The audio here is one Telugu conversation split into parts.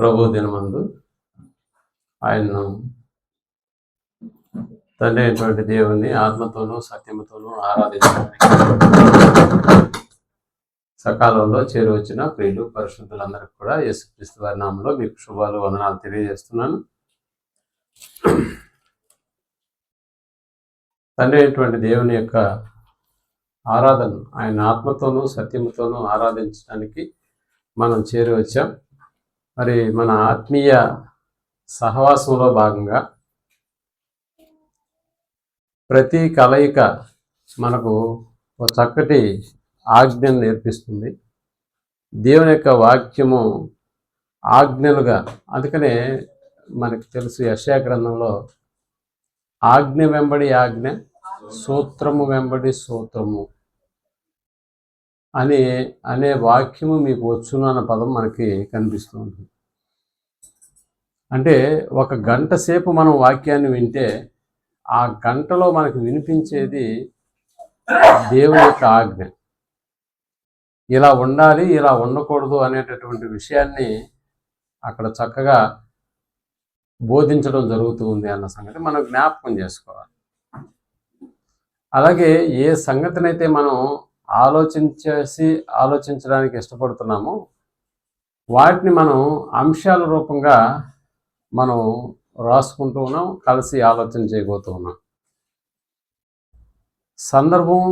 ప్రభు దినమందు ఆయన్ను తండ్రి అయినటువంటి దేవుణ్ణి ఆత్మతోనూ సత్యముతోనూ ఆరాధించడానికి సకాలంలో చేరువచ్చిన ప్రియులు పరిశుద్ధులందరికీ కూడా యేసుక్రీస్తు వారి నామంలో మీకు శుభాలు వందనాలు తెలియజేస్తున్నాను. తండ్రి అయినటువంటి దేవుని యొక్క ఆరాధన ఆయన ఆత్మతోనూ సత్యముతోనూ ఆరాధించడానికి మనం చేరువచ్చాం. మరి మన ఆత్మీయ సహవాసంలో భాగంగా ప్రతి కలయిక మనకు ఒక చక్కటి ఆజ్ఞను నేర్పిస్తుంది. దేవుని యొక్క వాక్యము ఆజ్ఞలుగా, అందుకనే మనకు తెలుసు యెషయా గ్రంథంలో ఆజ్ఞ వెంబడి ఆజ్ఞ, సూత్రము వెంబడి సూత్రము అనే వాక్యము మీకు వచ్చును అన్న పదం మనకి కనిపిస్తూ ఉంటుంది. అంటే ఒక గంట సేపు మనం వాక్యాన్ని వింటే ఆ గంటలో మనకు వినిపించేది దేవుని యొక్క ఆజ్ఞ. ఇలా ఉండాలి, ఇలా ఉండకూడదు అనేటటువంటి విషయాన్ని అక్కడ చక్కగా బోధించడం జరుగుతూ ఉంది అన్న సంగతి మనం జ్ఞాపకం చేసుకోవాలి. అలాగే ఏ సంగతినైతే మనం ఆలోచించడానికి ఇష్టపడుతున్నామో వాటిని మనం అంశాల రూపంగా మనం రాసుకుంటూ ఉన్నాం, కలిసి ఆలోచన చేయబోతూ ఉన్నాం. సందర్భం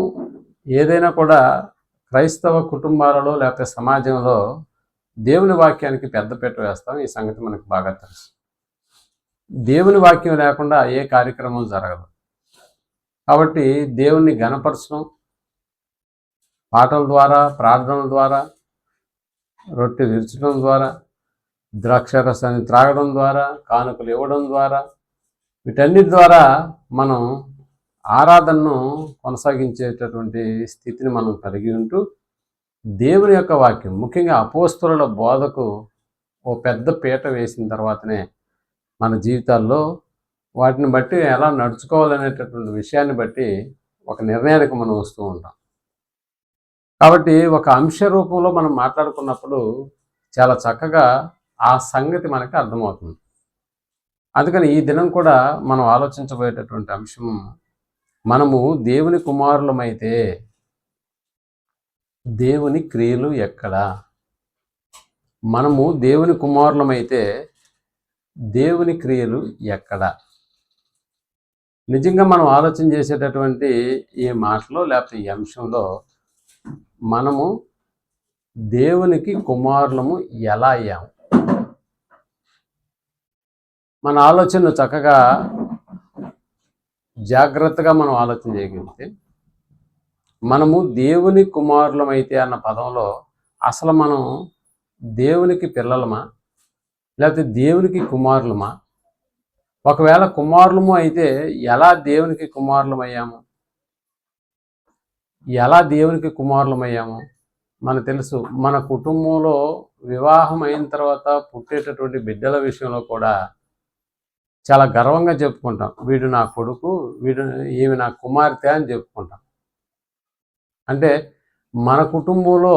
ఏదైనా కూడా క్రైస్తవ కుటుంబాలలో లేకపోతే సమాజంలో దేవుని వాక్యానికి పెద్దపీట వేస్తాం. ఈ సంగతి మనకు బాగా తెలుసు. దేవుని వాక్యం లేకుండా ఏ కార్యక్రమం జరగదు. కాబట్టి దేవుణ్ణి ఘనపరచడం పాటల ద్వారా, ప్రార్థనల ద్వారా, రొట్టె విరచడం ద్వారా, ద్రాక్షరసాన్ని త్రాగడం ద్వారా, కానుకలు ఇవ్వడం ద్వారా, వీటన్నిటి ద్వారా మనం ఆరాధనను కొనసాగించేటటువంటి స్థితిని మనం కలిగి ఉంటూ దేవుని యొక్క వాక్యం, ముఖ్యంగా అపోస్తలుల బోధకు ఓ పెద్ద పీట వేసిన తర్వాతనే మన జీవితాల్లో వాటిని బట్టి ఎలా నడుచుకోవాలనేటటువంటి విషయాన్ని బట్టి ఒక నిర్ణయానికి మనం వస్తూ ఉంటాం. కాబట్టి ఒక అంశ రూపంలో మనం మాట్లాడుకున్నప్పుడు చాలా చక్కగా ఆ సంగతి మనకి అర్థమవుతుంది. అందుకని ఈ దినం కూడా మనం ఆలోచించబోయేటటువంటి అంశం, మనము దేవుని కుమారులమైతే దేవుని క్రియలు ఎక్కడా? మనము దేవుని కుమారులమైతే దేవుని క్రియలు ఎక్కడా? నిజంగా మనం ఆలోచన చేసేటటువంటి ఈ మాటలో లేకపోతే ఈ అంశంలో మనము దేవునికి కుమారులము ఎలా అయ్యాము? మన ఆలోచనను చక్కగా జాగ్రత్తగా మనం ఆలోచన చేయగలిగితే మనము దేవుని కుమారులమైతే అన్న పదంలో అసలు మనం దేవునికి పిల్లలమా లేకపోతే దేవునికి కుమారులమా? ఒకవేళ కుమారులము అయితే ఎలా దేవునికి కుమారులమయ్యాము? ఎలా దేవునికి కుమారులమయ్యాము? మనకు తెలుసు, మన కుటుంబంలో వివాహం అయిన తర్వాత పుట్టేటటువంటి బిడ్డల విషయంలో కూడా చాలా గర్వంగా చెప్పుకుంటాం, వీడు నా కొడుకు, ఈమె నా కుమార్తె అని చెప్పుకుంటాం. అంటే మన కుటుంబంలో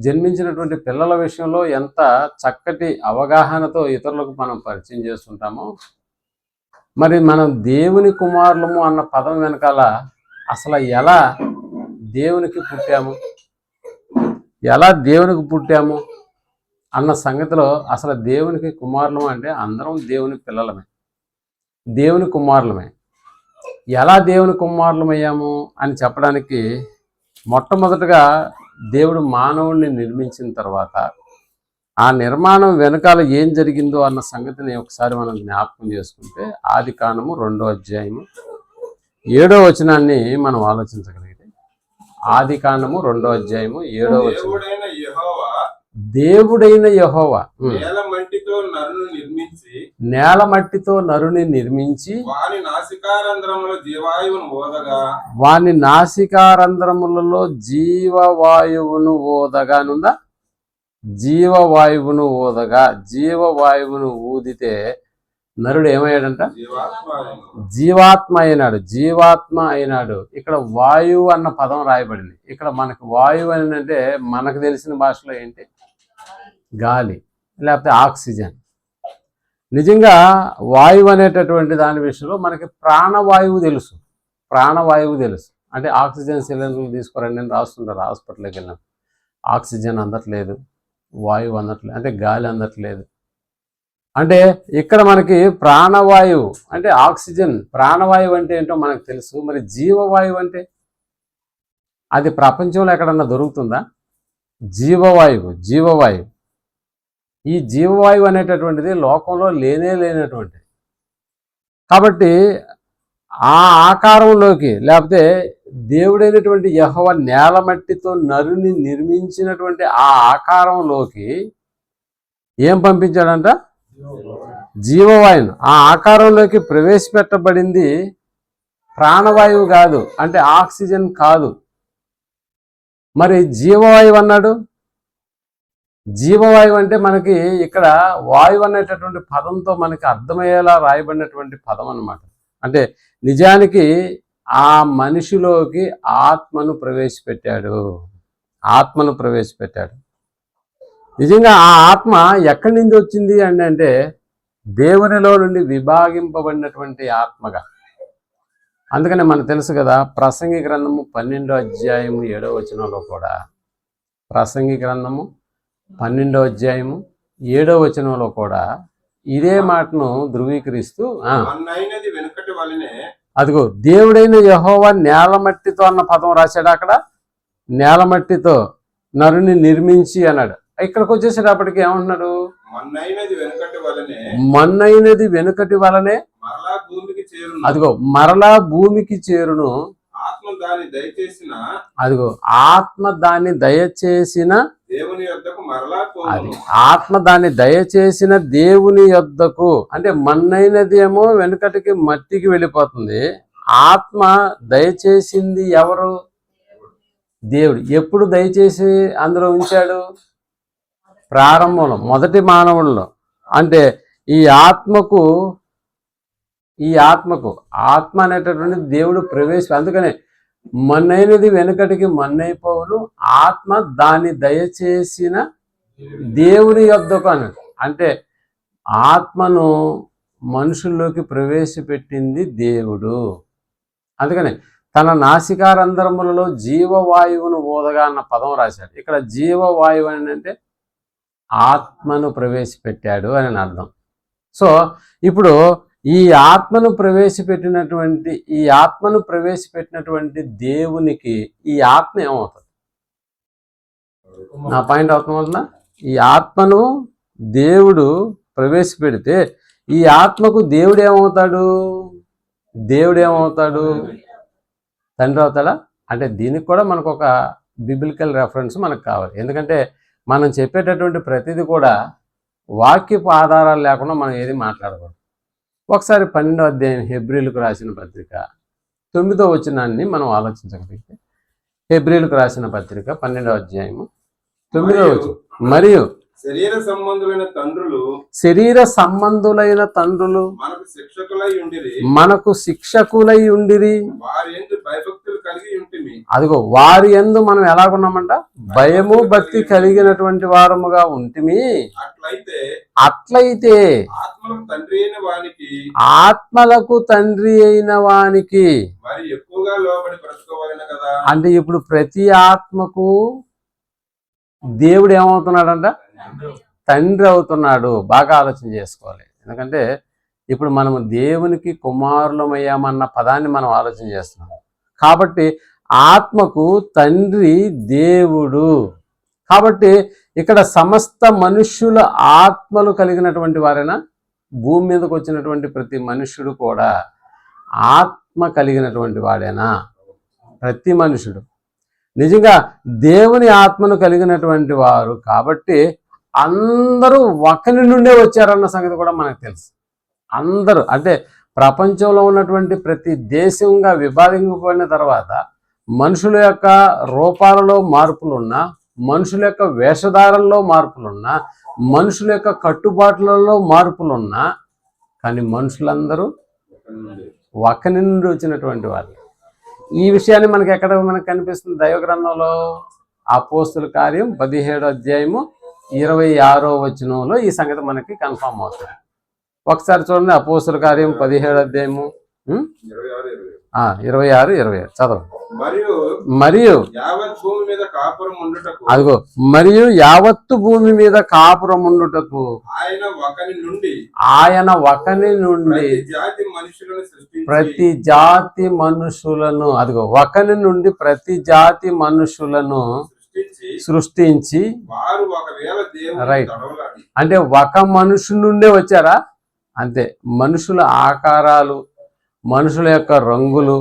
జన్మించినటువంటి పిల్లల విషయంలో ఎంత చక్కటి అవగాహనతో ఇతరులకు మనం పరిచయం చేస్తుంటామో, మరి మనం దేవుని కుమారులము అన్న పదం వెనకాల అసలు ఎలా దేవునికి పుట్టాము అన్న సంగతిలో, అసలు దేవునికి కుమారులము అంటే అందరం దేవుని పిల్లలమే, దేవుని కుమారులమే. ఎలా దేవుని కుమారులమయ్యాము అని చెప్పడానికి మొట్టమొదటగా దేవుడు మానవుడిని నిర్మించిన తర్వాత ఆ నిర్మాణం వెనకాల ఏం జరిగిందో అన్న సంగతిని ఒకసారి మనం జ్ఞాపకం చేసుకుంటే ఆదికాండము 2వ అధ్యాయము 7వ వచనాన్ని మనం ఆలోచించగలిగితే, ఆదికాండము 2వ అధ్యాయము 7వ వచనం, దేవుడైన యెహోవా నేల మట్టితో నరుని నిర్మించి వాని నాసికారంధ్రములలో జీవవాయువును ఊదగానుందా? జీవవాయువును ఊదగా, జీవవాయువును ఊదితే నరుడు ఏమయ్యాడంట? జీవాత్మ అయినాడు. జీవాత్మ అయినాడు. ఇక్కడ వాయువు అన్న పదం రాయబడింది. ఇక్కడ మనకు వాయువు అని అంటే మనకు తెలిసిన భాషలో ఏంటి? గాలి. లేకపోతే ఆక్సిజన్. నిజంగా వాయువు అనేటటువంటి దాని విషయంలో మనకి ప్రాణవాయువు తెలుసు. అంటే ఆక్సిజన్ సిలిండర్లు తీసుకురండి అని రాస్తుంటారు హాస్పిటల్కి వెళ్ళినాం. ఆక్సిజన్ అందట్లేదు, వాయువు అందట్లేదు, అంటే గాలి అందట్లేదు. అంటే ఇక్కడ మనకి ప్రాణవాయువు అంటే ఆక్సిజన్, ప్రాణవాయువు అంటే ఏంటో మనకు తెలుసు. మరి జీవవాయువు అంటే అది ప్రపంచంలో ఎక్కడన్నా దొరుకుతుందా? జీవవాయువు ఈ జీవవాయువు అనేటటువంటిది లోకంలో లేనటువంటిది. కాబట్టి ఆ ఆకారంలోకి, లేకపోతే దేవుడైనటువంటి యెహోవా నేలమట్టితో నరుని నిర్మించినటువంటి ఆ ఆకారంలోకి ఏం పంపించాడంట? జీవవాయువును. ఆ ఆకారంలోకి ప్రవేశపెట్టబడింది ప్రాణవాయువు కాదు, అంటే ఆక్సిజన్ కాదు. మరి జీవవాయువు అన్నాడు. జీవవాయువు అంటే మనకి ఇక్కడ వాయువు అనేటటువంటి పదంతో మనకి అర్థమయ్యేలా రాయబడినటువంటి పదం అన్నమాట. అంటే నిజానికి ఆ మనిషిలోకి ఆత్మను ప్రవేశపెట్టాడు. నిజంగా ఆ ఆత్మ ఎక్కడి నుంచి వచ్చింది అంటే దేవునిలో నుండి విభాగింపబడినటువంటి ఆత్మగా. అందుకనే మనకు తెలుసు కదా, ప్రసంగి గ్రంథము 12వ అధ్యాయము 7వ వచనంలో కూడా, ప్రసంగి గ్రంథము 12వ అధ్యాయము 7వ వచనంలో కూడా ఇదే మాటను ధృవీకరిస్తూ అదిగో దేవుడైన యెహోవా నేలమట్టితో అన్న పదం రాశాడు. అక్కడ నేలమట్టితో నరుని నిర్మించి అన్నాడు. ఇక్కడికి వచ్చేసేటప్పటికి ఏమంటున్నాడు? మన్నైనది వెనుకటి వలనే అదిగో మరలా భూమికి చేరును. అదిగో ఆత్మ దాన్ని దయచేసిన దేవుని యొద్దకు, అంటే మన్నైనది ఏమో వెనుకటికి మట్టికి వెళ్ళిపోతుంది. ఆత్మ దయచేసింది ఎవరు? దేవుడు. ఎప్పుడు దయచేసి అందులో ఉంచాడు? ప్రారంభంలో, మొదటి మానవుల్లో. అంటే ఈ ఆత్మ అనేటటువంటి దేవుడు అందుకనే మన్నైనది వెనుకటికి మన్నైపోవును, ఆత్మ దాన్ని దయచేసిన దేవుని యొద్దకు అన్నాడు. అంటే ఆత్మను మనుషుల్లోకి ప్రవేశపెట్టింది దేవుడు. అందుకనే తన నాసికారంధ్రములలో జీవవాయువును ఊదగా అన్న పదం రాశాడు. ఇక్కడ జీవవాయువు అని అంటే ఆత్మను ప్రవేశపెట్టాడు అని అర్థం. సో ఇప్పుడు ఈ ఆత్మను ప్రవేశపెట్టినటువంటి దేవునికి ఈ ఆత్మ ఏమవుతుంది? నా పాయింట్ అవుతుందా? ఈ ఆత్మను దేవుడు ప్రవేశపెడితే ఈ ఆత్మకు దేవుడు ఏమవుతాడు? తండ్రి అవుతాడా? అంటే దీనికి కూడా మనకు ఒక బిబిలికల్ రెఫరెన్స్ మనకు కావాలి. ఎందుకంటే మనం చెప్పేటటువంటి ప్రతిదీ కూడా వాక్యపు ఆధారాలు లేకుండా మనం ఏది మాట్లాడకూడదు. ఒకసారి 12వ అధ్యాయం హెబ్రీలకు రాసిన పత్రిక 9వ వచనాన్ని మనం ఆలోచించగలిగితే, హెబ్రీలకు రాసిన పత్రిక 12వ అధ్యాయము 9వ వచనం, మరియు శరీర సంబంధులైన తండ్రులు మనకు శిక్షకులై ఉండిరి. అదిగో వారి యందు మనం ఎలాగున్నామంట? భయము భక్తి కలిగినటువంటి వారముగా ఉంటిమి. అట్లయితే ఆత్మలకు తండ్రి అయిన వానికి, అంటే ఇప్పుడు ప్రతి ఆత్మకు దేవుడు ఏమవుతున్నాడంట? తండ్రి అవుతున్నాడు. బాగా ఆలోచన చేసుకోవాలి. ఎందుకంటే ఇప్పుడు మనము దేవునికి కుమారులమయ్యామన్న పదాన్ని మనం ఆలోచన చేస్తున్నాం. కాబట్టి ఆత్మకు తండ్రి దేవుడు. కాబట్టి ఇక్కడ సమస్త మనుష్యుల ఆత్మలు కలిగినటువంటి వారైనా, భూమి మీదకి వచ్చినటువంటి ప్రతి మనుష్యుడు కూడా ఆత్మ కలిగినటువంటి వాడేనా? ప్రతి మనుషుడు నిజంగా దేవుని ఆత్మను కలిగినటువంటి వారు. కాబట్టి అందరూ ఒకరి నుండే వచ్చారన్న సంగతి కూడా మనకు తెలుసు. అందరూ అంటే ప్రపంచంలో ఉన్నటువంటి ప్రతి దేశంగా విభాగింపబడిన తర్వాత మనుషుల యొక్క రూపాలలో మార్పులున్నా, మనుషుల యొక్క వేషధారంలో మార్పులున్నా, మనుషుల యొక్క కట్టుబాట్లలో మార్పులున్నా, కానీ మనుషులందరూ ఒకరి నుండి వచ్చినటువంటి వాళ్ళు. ఈ విషయాన్ని మనకు కనిపిస్తుంది దైవ గ్రంథంలో. అపోస్తుల కార్యం 17వ అధ్యాయము 26వ వచనంలో ఈ సంగతి మనకి కన్ఫర్మ్ అవుతుంది. ఒకసారి చూడండి, అపోస్తుల కార్యం 17వ అధ్యాయము 26, 27 చదవండి. మరియు అదిగో, మరియు యావత్తు భూమి మీద కాపురం ఉండుటకు ఆయన ఒకని నుండి ప్రతి జాతి మనుషులను, అదిగో ఒకని నుండి ప్రతి జాతి మనుషులను సృష్టించి, రైట్, అంటే ఒక మనుషు నుండే వచ్చారా? అంతే. మనుషుల ఆకారాలు, మనుషుల యొక్క రంగులు,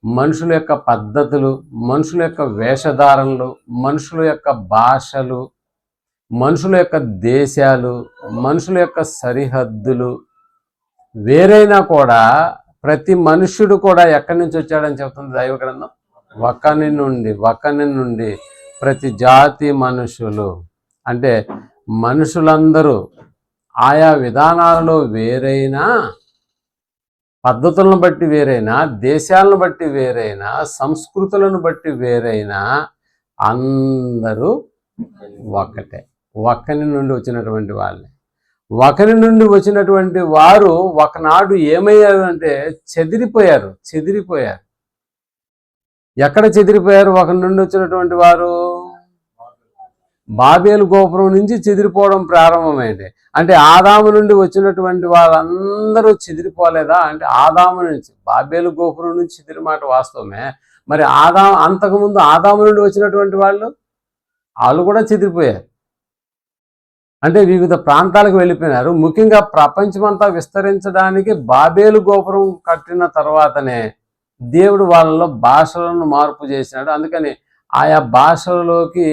మనుషుల యొక్క పద్ధతులు, మనుషుల యొక్క వేషధారణలు, మనుషుల యొక్క భాషలు, మనుషుల యొక్క దేశాలు, మనుషుల యొక్క సరిహద్దులు వేరైనా కూడా ప్రతి మనుష్యుడు కూడా ఎక్కడి నుంచి వచ్చాడని చెప్తుంది దైవ గ్రంథం. ఒకని నుండి ప్రతి జాతి మనుషులు. అంటే మనుషులందరూ ఆయా విధానాలలో వేరైనా, పద్ధతులను బట్టి వేరైనా, దేశాలను బట్టి వేరైనా, సంస్కృతులను బట్టి వేరైనా, అందరూ ఒక్కటే. ఒకని నుండి వచ్చినటువంటి వాళ్ళే. ఒకరి నుండి వచ్చినటువంటి వారు ఒకనాడు ఏమయ్యారు అంటే చెదిరిపోయారు. ఎక్కడ చెదిరిపోయారు? ఒకరి నుండి వచ్చినటువంటి వారు బాబేలు గోపురం నుంచి చెదిరిపోవడం ప్రారంభమైంది. అంటే ఆదాము నుండి వచ్చినటువంటి వాళ్ళందరూ చెదిరిపోలేదా? అంటే ఆదాము నుంచి, బాబేలు గోపురం నుంచి చెదిరి మాట వాస్తవమే. మరి అంతకుముందు ఆదాము నుండి వచ్చినటువంటి వాళ్ళు కూడా చెదిరిపోయారు. అంటే వివిధ ప్రాంతాలకు వెళ్ళిపోయినారు. ముఖ్యంగా ప్రపంచమంతా విస్తరించడానికి బాబేలు గోపురం కట్టిన తర్వాతనే దేవుడు వాళ్ళలో భాషలను మార్పు చేసినాడు. అందుకని ఆయా భాషలలోకి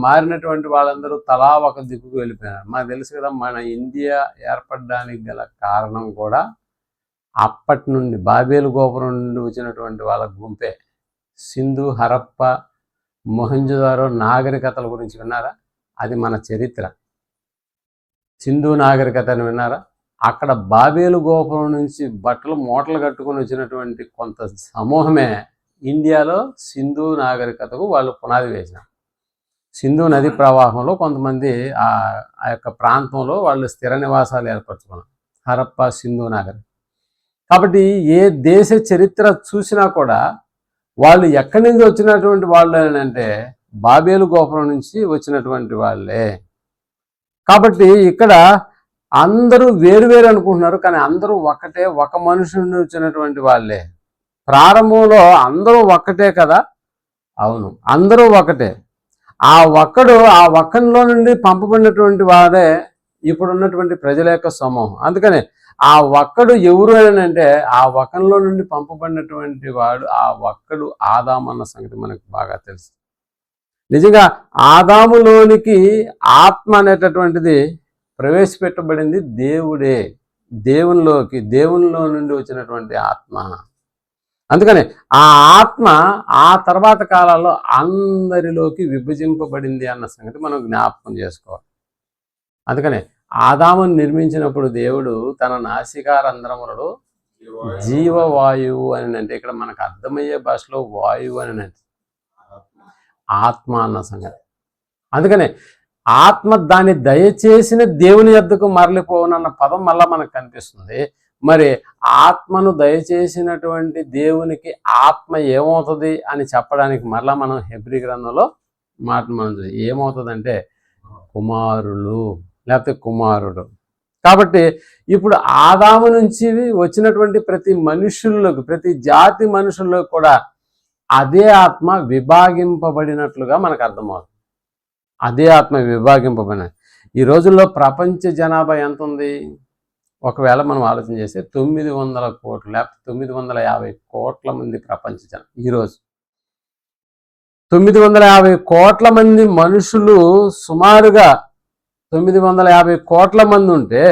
మారినటువంటి వాళ్ళందరూ తలా ఒక దిక్కుకు వెళ్ళిపోయినారు. మనకు తెలుసు కదా, మన ఇండియా ఏర్పడడానికి గల కారణం కూడా అప్పటి నుండి బాబేలు గోపురం నుండి వచ్చినటువంటి వాళ్ళ గుంపే. సింధు, హరప్ప, మొహంజదారో నాగరికతల గురించి విన్నారా? అది మన చరిత్ర. సింధు నాగరికత అని విన్నారా? అక్కడ బాబేలు గోపురం నుంచి బట్టలు మూటలు కట్టుకుని వచ్చినటువంటి కొంత సమూహమే ఇండియాలో సింధు నాగరికతకు వాళ్ళు పునాది వేసినారు. సింధు నది ప్రవాహంలో కొంతమంది ఆ యొక్క ప్రాంతంలో వాళ్ళు స్థిర నివాసాలు ఏర్పరచుకున్నారు. హరప్ప, సింధు నాగరికత. కాబట్టి ఏ దేశ చరిత్ర చూసినా కూడా వాళ్ళు ఎక్కడి నుంచి వచ్చినటువంటి వాళ్ళు అంటే బాబేలు గోపురం నుంచి వచ్చినటువంటి వాళ్ళే. కాబట్టి ఇక్కడ అందరూ వేరువేరు అనుకుంటున్నారు, కానీ అందరూ ఒకటే, ఒక మనుషుని వచ్చినటువంటి వాళ్ళే. ప్రారంభంలో అందరూ ఒక్కటే కదా? అవును, అందరూ ఒకటే. ఆ ఒక్కనిలో నుండి పంపబడినటువంటి వాడే ఇప్పుడున్నటువంటి ప్రజల యొక్క సమూహం. అందుకనే ఆ ఒక్కడు ఎవరు అని అంటే ఆ ఒక్కనిలో నుండి పంపబడినటువంటి వాడు, ఆ ఒక్కడు ఆదాము అన్న సంగతి మనకు బాగా తెలుసు. నిజంగా ఆదాములోనికి ఆత్మ అనేటటువంటిది ప్రవేశపెట్టబడింది దేవుడే. దేవునిలో నుండి వచ్చినటువంటి ఆత్మ. అందుకని ఆ ఆత్మ ఆ తర్వాత కాలాల్లో అందరిలోకి విభజింపబడింది అన్న సంగతి మనం జ్ఞాపకం చేసుకోవాలి. అందుకనే ఆదామును నిర్మించినప్పుడు దేవుడు తన నాసికారంధ్రములలో జీవవాయువు అని అంటే, ఇక్కడ మనకు అర్థమయ్యే భాషలో వాయువు అని అంటే ఆత్మ అన్న సంగతి. అందుకనే ఆత్మ దాన్ని దయచేసిన దేవుని యొద్దకు మరలిపోవునన్న పదం మళ్ళా మనకు కనిపిస్తుంది. మరి ఆత్మను దయచేసినటువంటి దేవునికి ఆత్మ ఏమవుతుంది అని చెప్పడానికి మరలా మనం హెబ్రీ గ్రంథంలో మనం ఏమవుతుందంటే కుమారులు, లేకపోతే కుమారుడు. కాబట్టి ఇప్పుడు ఆదాము నుంచి వచ్చినటువంటి ప్రతి మనుషుల్లోకి, ప్రతి జాతి మనుషుల్లో కూడా అదే ఆత్మ విభాగింపబడినట్లుగా మనకు అర్థమవుతుంది. అదే ఆత్మ విభాగింపబడిన ఈ రోజుల్లో ప్రపంచ జనాభా ఎంత ఉంది? ఒకవేళ మనం ఆలోచన చేస్తే 900 కోట్లు, లేకపోతే 950 కోట్ల మంది ప్రపంచ జనం. ఈరోజు 950 కోట్ల మంది మనుషులు, సుమారుగా 950 కోట్ల మంది ఉంటే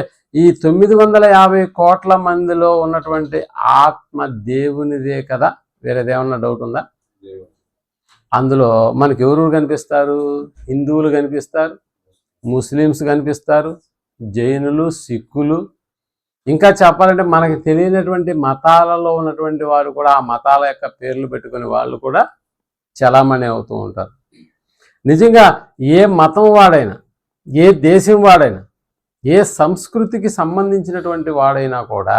ఈ 950 కోట్ల మందిలో ఉన్నటువంటి ఆత్మ దేవునిదే కదా? వేరేదేమన్నా డౌట్ ఉందా? అందులో మనకి ఎవరు కనిపిస్తారు? హిందువులు కనిపిస్తారు, ముస్లిమ్స్ కనిపిస్తారు, జైనులు, సిక్కులు, ఇంకా చెప్పాలంటే మనకి తెలియనటువంటి మతాలలో ఉన్నటువంటి వారు కూడా, ఆ మతాల యొక్క పేర్లు పెట్టుకునే వాళ్ళు కూడా చలామణి అవుతూ ఉంటారు. నిజంగా ఏ మతం వాడైనా, ఏ దేశం వాడైనా, ఏ సంస్కృతికి సంబంధించినటువంటి వాడైనా కూడా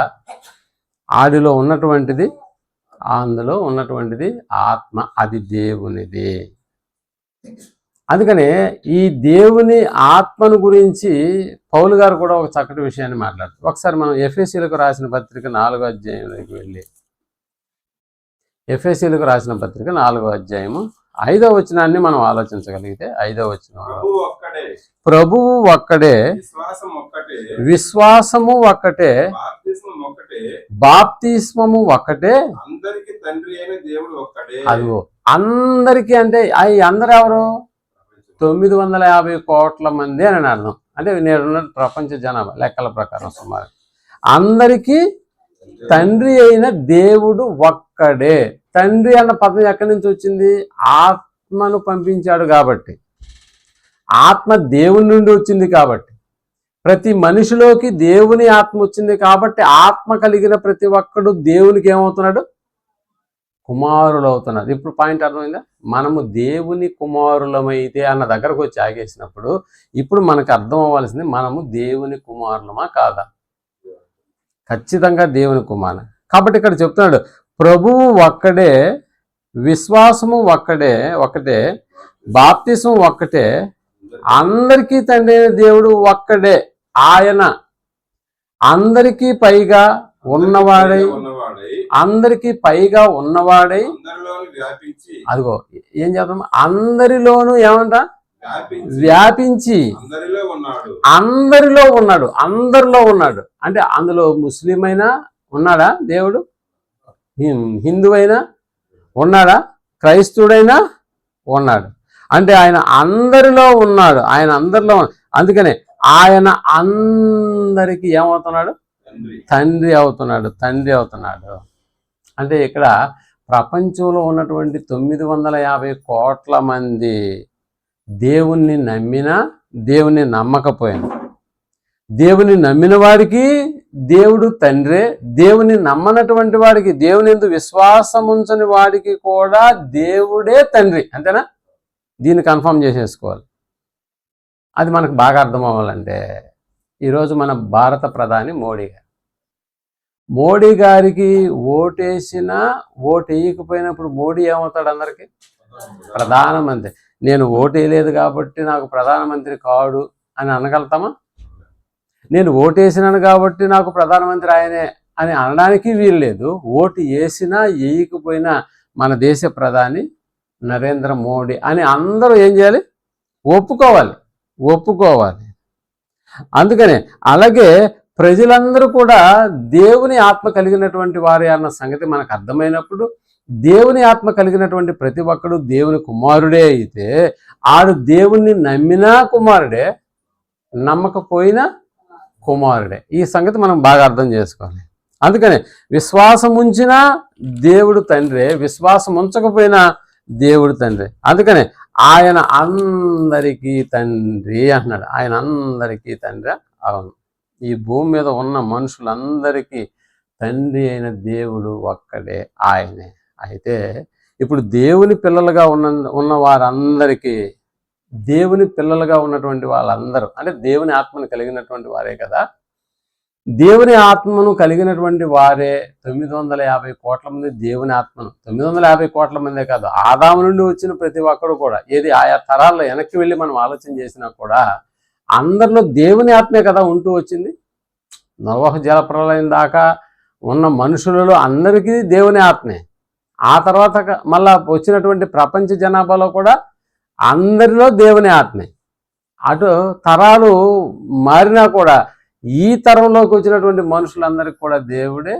ఆడిలో ఉన్నటువంటిది, అందులో ఉన్నటువంటిది ఆత్మ, అది దేవునిది. అందుకనే ఈ దేవుని ఆత్మను గురించి పౌలు గారు కూడా ఒక చక్కటి విషయాన్ని మాట్లాడుతారు. ఒకసారి మనం ఎఫెసీయులకు రాసిన పత్రిక 4వ అధ్యాయంలోకి వెళ్ళి, ఎఫెసీయులకు రాసిన పత్రిక 4వ అధ్యాయము 5వ వచనాన్ని మనం ఆలోచించగలిగితే, 5వ వచనం, ప్రభువు ఒక్కడే, విశ్వాసము ఒక్కటే, బాప్తిస్మము ఒక్కటే, అదిగో అందరికీ. అంటే అవి అందరు ఎవరు? 950 కోట్ల మంది అని అర్థం. అంటే నేడున్న ప్రపంచ జనాభా లెక్కల ప్రకారం సుమారు అందరికీ తండ్రి అయిన దేవుడు ఒక్కడే. తండ్రి అన్న పదం ఎక్కడి నుంచి వచ్చింది? ఆత్మను పంపించాడు కాబట్టి, ఆత్మ దేవుని నుండి వచ్చింది కాబట్టి, ప్రతి మనిషిలోకి దేవుని ఆత్మ వచ్చింది కాబట్టి, ఆత్మ కలిగిన ప్రతి ఒక్కడు దేవునికి ఏమవుతున్నాడు? కుమారులు అవుతున్నారు. ఇప్పుడు పాయింట్ అర్థమైందా? మనము దేవుని కుమారులమైతే అన్న దగ్గరకు వచ్చి ఆగేసినప్పుడు ఇప్పుడు మనకు అర్థం అవ్వాల్సింది, మనము దేవుని కుమారులమా కాదా? ఖచ్చితంగా దేవుని కుమారులు. కాబట్టి ఇక్కడ చెప్తున్నాడు, ప్రభువు ఒక్కడే, విశ్వాసము ఒకటే, బాప్తిసం ఒక్కటే, అందరికీ తండ్రి దేవుడు ఒక్కడే. ఆయన అందరికీ పైగా ఉన్నవాడై, అందరికీ పైగా ఉన్నవాడై, అదిగో ఏం చేద్దాం, అందరిలోనూ ఏమంట? వ్యాపించి అందరిలో ఉన్నాడు. అందరిలో ఉన్నాడు అంటే అందులో ముస్లిం అయినా ఉన్నాడా దేవుడు? హిందూ అయినా ఉన్నాడా? క్రైస్తవుడైనా ఉన్నాడు. అంటే ఆయన అందరిలో ఉన్నాడు. ఆయన అందరిలో. అందుకనే ఆయన అందరికీ ఏమవుతున్నాడు? తండ్రి అవుతున్నాడు. తండ్రి అవుతున్నాడు. అంటే ఇక్కడ ప్రపంచంలో ఉన్నటువంటి 950 కోట్ల మంది దేవుణ్ణి నమ్మినా, దేవుణ్ణి నమ్మకపోయినా, దేవుని నమ్మిన వాడికి దేవుడు తండ్రే, దేవుని నమ్మనటువంటి వాడికి, దేవుని యందు విశ్వాసం ఉంచని వాడికి కూడా దేవుడే తండ్రి. అంతేనా? దీన్ని కన్ఫర్మ్ చేసేసుకోవాలి. అది మనకు బాగా అర్థం అవ్వాలంటే, ఈరోజు మన భారత ప్రధాని మోడీ గారికి ఓటేసినా ఓటు వేయకపోయినప్పుడు మోడీ ఏమవుతాడు? అందరికీ ప్రధానమంత్రి. నేను ఓటు వేయలేదు కాబట్టి నాకు ప్రధానమంత్రి కాడు అని అనగలుగుతామా? నేను ఓటేసినాను కాబట్టి నాకు ప్రధానమంత్రి ఆయనే అని అనడానికి వీలు లేదు. ఓటు వేసినా వేయకపోయినా మన దేశ ప్రధాని నరేంద్ర మోడీ అని అందరూ ఏం చేయాలి? ఒప్పుకోవాలి. అందుకనే అలాగే ప్రజలందరూ కూడా దేవుని ఆత్మ కలిగినటువంటి వారే అన్న సంగతి మనకు అర్థమైనప్పుడు, దేవుని ఆత్మ కలిగినటువంటి ప్రతి ఒక్కడు దేవుని కుమారుడే అయితే, ఆడు దేవుణ్ణి నమ్మినా కుమారుడే, నమ్మకపోయినా కుమారుడే. ఈ సంగతి మనం బాగా అర్థం చేసుకోవాలి. అందుకనే విశ్వాసం ఉంచినా దేవుడు తండ్రే, విశ్వాసం ఉంచకపోయినా దేవుడు తండ్రి. అందుకనే ఆయన అందరికీ తండ్రి అంటున్నాడు. ఆయన అందరికీ తండ్రి. అవును, ఈ భూమి మీద ఉన్న మనుషులందరికీ తండ్రి అయిన దేవుడు ఒక్కడే, ఆయనే. అయితే ఇప్పుడు దేవుని పిల్లలుగా ఉన్న వారందరికీ, దేవుని పిల్లలుగా ఉన్నటువంటి వాళ్ళందరూ అంటే దేవుని ఆత్మను కలిగినటువంటి వారే కదా. దేవుని ఆత్మను కలిగినటువంటి వారే 950 కోట్ల మంది దేవుని ఆత్మను, 950 కోట్ల మందే కాదు, ఆదాము నుండి వచ్చిన ప్రతి ఒక్కడు కూడా, ఏది ఆయా తరాల్లో వెనక్కి వెళ్ళి మనం ఆలోచన చేసినా కూడా అందరిలో దేవుని ఆత్మే కదా ఉంటూ వచ్చింది. నోవహు జలప్రలయం దాకా ఉన్న మనుషులలో అందరికీ దేవుని ఆత్మే. ఆ తర్వాత మళ్ళా వచ్చినటువంటి ప్రపంచ జనాభాలో కూడా అందరిలో దేవుని ఆత్మే. అటు తరాలు మారినా కూడా ఈ తరంలోకి వచ్చినటువంటి మనుషులందరికీ కూడా దేవుడే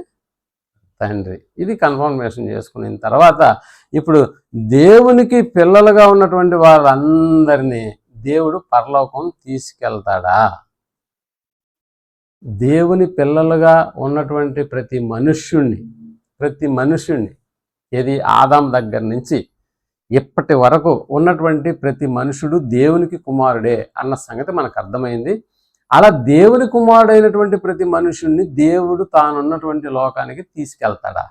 తండ్రి. ఇది కన్ఫర్మేషన్ చేసుకున్న తర్వాత ఇప్పుడు దేవునికి పిల్లలుగా ఉన్నటువంటి వాళ్ళందరినీ దేవుడు పరలోకం తీసుకెళ్తాడా? దేవుని పిల్లలుగా ఉన్నటువంటి ప్రతి మనుష్యుణ్ణి ఏది ఆదాం దగ్గర నుంచి ఇప్పటి వరకు ఉన్నటువంటి ప్రతి మనుషుడు దేవునికి కుమారుడే అన్న సంగతి మనకు అర్థమైంది. అలా దేవుని కుమారుడైనటువంటి ప్రతి మనుషుణ్ణి దేవుడు తానున్నటువంటి లోకానికి తీసుకెళ్తాడా?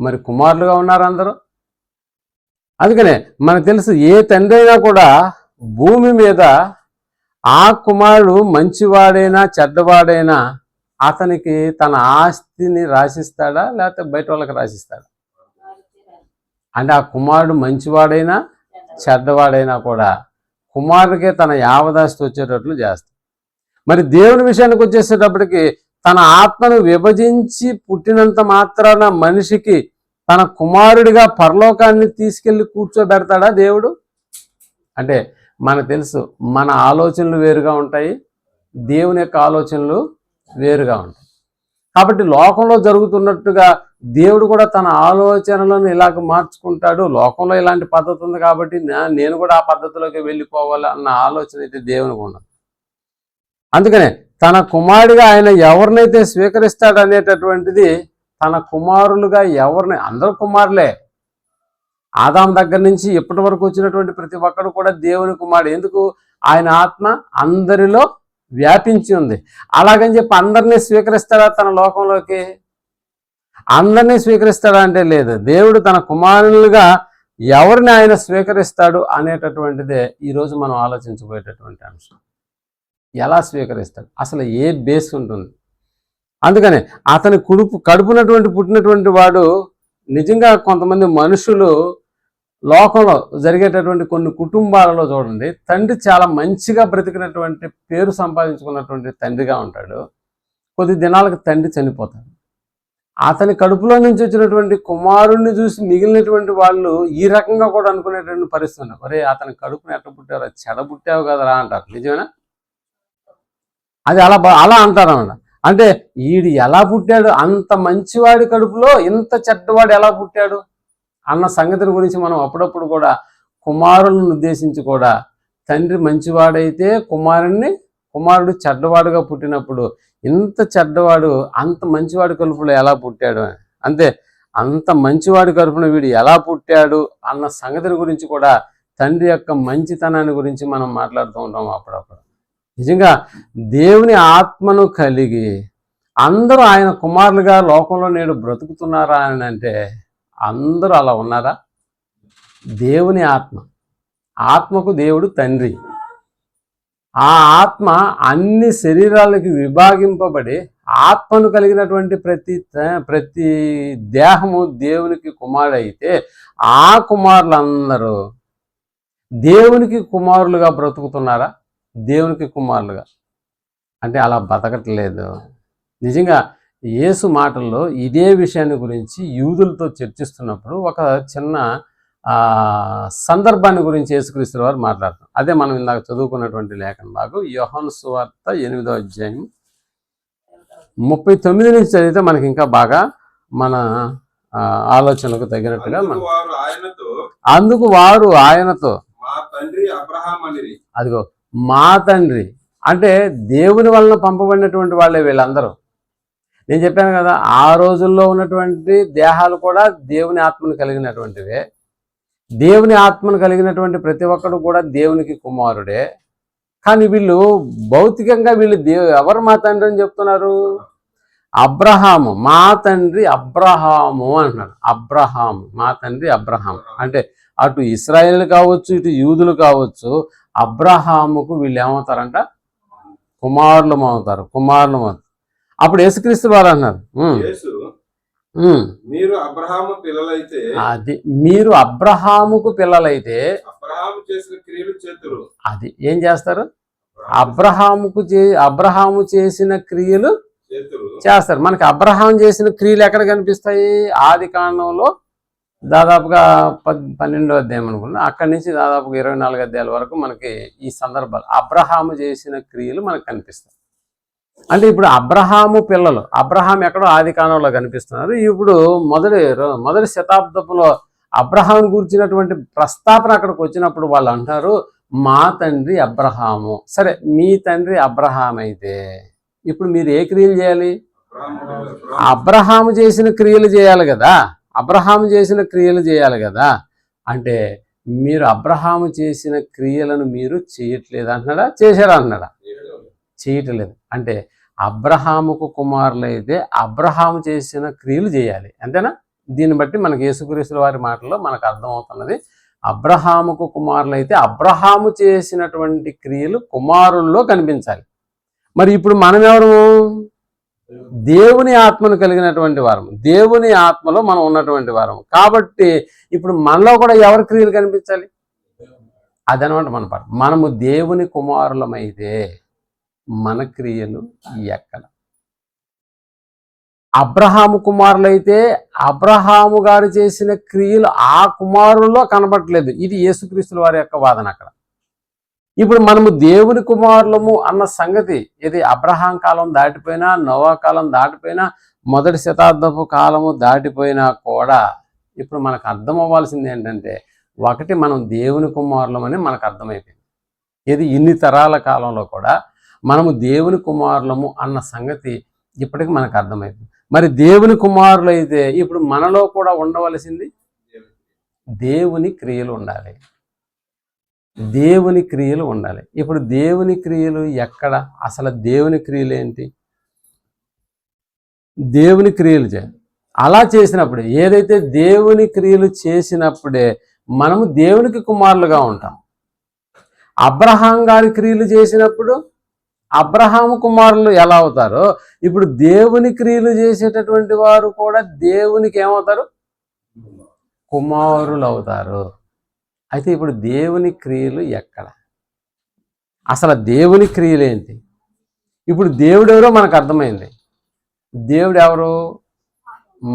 మరి కుమారులుగా ఉన్నారు అందరూ. అందుకనే మనకు తెలుసు, ఏ తండ్రి అయినా కూడా భూమి మీద ఆ కుమారుడు మంచివాడైనా చెడ్డవాడైనా అతనికి తన ఆస్తిని రాసిస్తాడా, లేకపోతే బయట వాళ్ళకి రాసిస్తాడా? అంటే ఆ కుమారుడు మంచివాడైనా చెడ్డవాడైనా కూడా కుమారుడికే తన యావదాస్తి వచ్చేటట్లు చేస్తాడు. మరి దేవుని విషయానికి వచ్చేసేటప్పటికి తన ఆత్మను విభజించి పుట్టినంత మాత్రాన మనిషికి తన కుమారుడిగా పరలోకాన్ని తీసుకెళ్లి కూర్చోబెడతాడా దేవుడు? అంటే మనకు తెలుసు, మన ఆలోచనలు వేరుగా ఉంటాయి, దేవుని యొక్క ఆలోచనలు వేరుగా ఉంటాయి. కాబట్టి లోకంలో జరుగుతున్నట్టుగా దేవుడు కూడా తన ఆలోచనలను ఇలాగ మార్చుకుంటాడు. లోకంలో ఇలాంటి పద్ధతి ఉంది కాబట్టి నేను కూడా ఆ పద్ధతిలోకి వెళ్ళిపోవాలి అన్న ఆలోచన అయితే దేవునికి ఉండదు. అందుకనే తన కుమారుడిగా ఆయన ఎవరినైతే స్వీకరిస్తాడు అనేటటువంటిది, తన కుమారులుగా ఎవరిని, అందరూ కుమారులే, ఆదాం దగ్గర నుంచి ఇప్పటి వరకు వచ్చినటువంటి ప్రతి ఒక్కరు కూడా దేవుని కుమారుడు. ఎందుకు? ఆయన ఆత్మ అందరిలో వ్యాపించి ఉంది. అలాగని చెప్పి అందరినీ స్వీకరిస్తాడా తన లోకంలోకి? అందరినీ స్వీకరిస్తాడా అంటే లేదు. దేవుడు తన కుమారులుగా ఎవరిని ఆయన స్వీకరిస్తాడు అనేటటువంటిదే ఈరోజు మనం ఆలోచించబోయేటటువంటి అంశం. ఎలా స్వీకరిస్తాడు, అసలు ఏ బేస్ ఉంటుంది? అందుకనే అతని కడుపునటువంటి పుట్టినటువంటి వాడు, నిజంగా కొంతమంది మనుషులు లోకంలో జరిగేటటువంటి కొన్ని కుటుంబాలలో చూడండి, తండ్రి చాలా మంచిగా బ్రతికినటువంటి పేరు సంపాదించుకున్నటువంటి తండ్రిగా ఉంటాడు. కొద్ది దినాలకు తండ్రి చనిపోతాడు. అతని కడుపులో నుంచి వచ్చినటువంటి కుమారుణ్ణి చూసి మిగిలినటువంటి వాళ్ళు ఈ రకంగా కూడా అనుకునేటువంటి పరిస్థితి ఉంది. ఒరే, అతని కడుపుని ఎట్ట పుట్టారో, చెడబుట్టావు కదరా అంటారు. నిజమేనా? అది అలా అంటారన్నమాట. అంటే ఈడు ఎలా పుట్టాడు, అంత మంచివాడి కడుపులో ఇంత చెడ్డవాడు ఎలా పుట్టాడు అన్న సంగతిని గురించి మనం అప్పుడప్పుడు కూడా కుమారులను ఉద్దేశించి కూడా, తండ్రి మంచివాడైతే కుమారుడు చెడ్డవాడుగా పుట్టినప్పుడు ఇంత చెడ్డవాడు అంత మంచివాడి కడుపులో ఎలా పుట్టాడు అని, అంతే అంత మంచివాడి కడుపున వీడు ఎలా పుట్టాడు అన్న సంగతిని గురించి కూడా, తండ్రి యొక్క మంచితనాన్ని గురించి మనం మాట్లాడుతూ ఉంటాం అప్పుడప్పుడు. నిజంగా దేవుని ఆత్మను కలిగి అందరూ ఆయన కుమారులుగా లోకంలో నేడు బ్రతుకుతున్నారా అని అంటే అందరూ అలా ఉన్నారా? దేవుని ఆత్మకు దేవుడు తండ్రి. ఆ ఆత్మ అన్ని శరీరాలకి విభాగింపబడి ఆత్మను కలిగినటువంటి ప్రతి దేహము దేవునికి కుమారుడైతే, ఆ కుమారులందరూ దేవునికి కుమారులుగా బ్రతుకుతున్నారా? దేవునికి కుమారులుగా అంటే అలా బతకట్లేదు. నిజంగా యేసు మాటల్లో ఇదే విషయాన్ని గురించి యూదులతో చర్చిస్తున్నప్పుడు ఒక చిన్న సందర్భాన్ని గురించి యేసుక్రీస్తు వారు మాట్లాడతారు. అదే మనం ఇందాక చదువుకున్నటువంటి లేఖన భాగం, యోహాను సువార్త 8వ అధ్యాయం 39 నుంచి చదివితే మనకి ఇంకా బాగా మన ఆలోచనకు తగినట్టుగా అందుకు వారు ఆయనతో అదిగో మా తండ్రి అంటే దేవుని వలన పంపబడినటువంటి వాళ్ళే వీళ్ళందరూ. నేను చెప్పాను కదా, ఆ రోజుల్లో ఉన్నటువంటి దేహాలు కూడా దేవుని ఆత్మను కలిగినటువంటివే. దేవుని ఆత్మను కలిగినటువంటి ప్రతి ఒక్కడు కూడా దేవునికి కుమారుడే. కానీ వీళ్ళు భౌతికంగా ఎవరు మా తండ్రి అని చెప్తున్నారు? అబ్రహాము, మా తండ్రి అబ్రహాము అంటున్నారు. అబ్రహాము, మా తండ్రి అబ్రహాము అంటే అటు ఇశ్రాయేలు కావచ్చు, ఇటు యూదులు కావచ్చు, అబ్రహాముకు వీళ్ళు ఏమవుతారంట? కుమారులు అవుతారు. అప్పుడు యేసుక్రీస్తు వారు అన్నారు, మీరు అబ్రహాము పిల్లలైతే, అది మీరు అబ్రహాముకు పిల్లలైతే అది ఏం చేస్తారు? అబ్రహాము చేసిన క్రియలు చేస్తారు. మనకి అబ్రహాం చేసిన క్రియలు ఎక్కడ కనిపిస్తాయి? ఆది కాండంలో దాదాపుగా 12వ అధ్యాయం అనుకున్నా, అక్కడి నుంచి దాదాపుగా 24 అధ్యాయాల వరకు మనకి ఈ సందర్భాలు అబ్రహాము చేసిన క్రియలు మనకు కనిపిస్తాయి. అంటే ఇప్పుడు అబ్రహాము పిల్లలు, అబ్రహాం ఎక్కడో ఆది కాండంలో కనిపిస్తున్నారు. ఇప్పుడు మొదటి శతాబ్దంలో అబ్రహాంను గురించినటువంటి ప్రస్తాపన అక్కడికి వచ్చినప్పుడు వాళ్ళు అంటారు, మా తండ్రి అబ్రహాము. సరే, మీ తండ్రి అబ్రహాం అయితే ఇప్పుడు మీరు ఏ క్రియలు చేయాలి? అబ్రహాము చేసిన క్రియలు చేయాలి కదా. అంటే మీరు అబ్రహాము చేసిన క్రియలను మీరు చేయట్లేదు అంటున్నాడా? చేశారా అంటున్నాడా? చేయట్లేదు. అంటే అబ్రహాముకు కుమారులైతే అబ్రహాము చేసిన క్రియలు చేయాలి, అంతేనా? దీన్ని బట్టి మనకి యేసుక్రీస్తు వారి మాటల్లో మనకు అర్థమవుతున్నది. అబ్రహాముకు కుమారులైతే అబ్రహాము చేసినటువంటి క్రియలు కుమారుల్లో కనిపించాలి. మరి ఇప్పుడు మనం ఎవరు? దేవుని ఆత్మను కలిగినటువంటి వారము, దేవుని ఆత్మలో మనం ఉన్నటువంటి వారము. కాబట్టి ఇప్పుడు మనలో కూడా ఎవరి క్రియలు కనిపించాలి? అదనమాట మన పాట. మనము దేవుని కుమారులమైతే మన క్రియలు ఎక్కడ? అబ్రహాము కుమారులైతే అబ్రహాము గారు చేసిన క్రియలు ఆ కుమారుల్లో కనబడట్లేదు. ఇది యేసుక్రీస్తుల వారి యొక్క వాదన అక్కడ. ఇప్పుడు మనము దేవుని కుమారులము అన్న సంగతి ఇది అబ్రహాం కాలం దాటిపోయినా, నోవా కాలం దాటిపోయినా, మొదటి శతాబ్దపు కాలము దాటిపోయినా కూడా ఇప్పుడు మనకు అర్థం అవ్వాల్సింది ఏంటంటే, ఒకటి మనం దేవుని కుమారులమని మనకు అర్థమైపోయింది. ఇది ఇన్ని తరాల కాలంలో కూడా మనము దేవుని కుమారులము అన్న సంగతి ఇప్పటికి మనకు అర్థమైపోయింది. మరి దేవుని కుమారులు అయితే ఇప్పుడు మనలో కూడా ఉండవలసింది దేవుని క్రియలు ఉండాలి. దేవుని క్రియలు ఉండాలి. ఇప్పుడు దేవుని క్రియలు ఎక్కడ? అసలు దేవుని క్రియలు ఏంటి? దేవుని క్రియలు చేయాలి. అలా చేసినప్పుడే, ఏదైతే దేవుని క్రియలు చేసినప్పుడే మనము దేవునికి కుమారులుగా ఉంటాం. అబ్రహాం గారి క్రియలు చేసినప్పుడు అబ్రహాము కుమారులు ఎలా అవుతారో, ఇప్పుడు దేవుని క్రియలు చేసేటటువంటి వారు కూడా దేవునికి ఏమవుతారు? కుమారులు అవుతారు. అయితే ఇప్పుడు దేవుని క్రియలు ఎక్కడ? అసలు దేవుని క్రియలు ఏంటి? ఇప్పుడు దేవుడు ఎవరో మనకు అర్థమైంది. దేవుడు ఎవరు?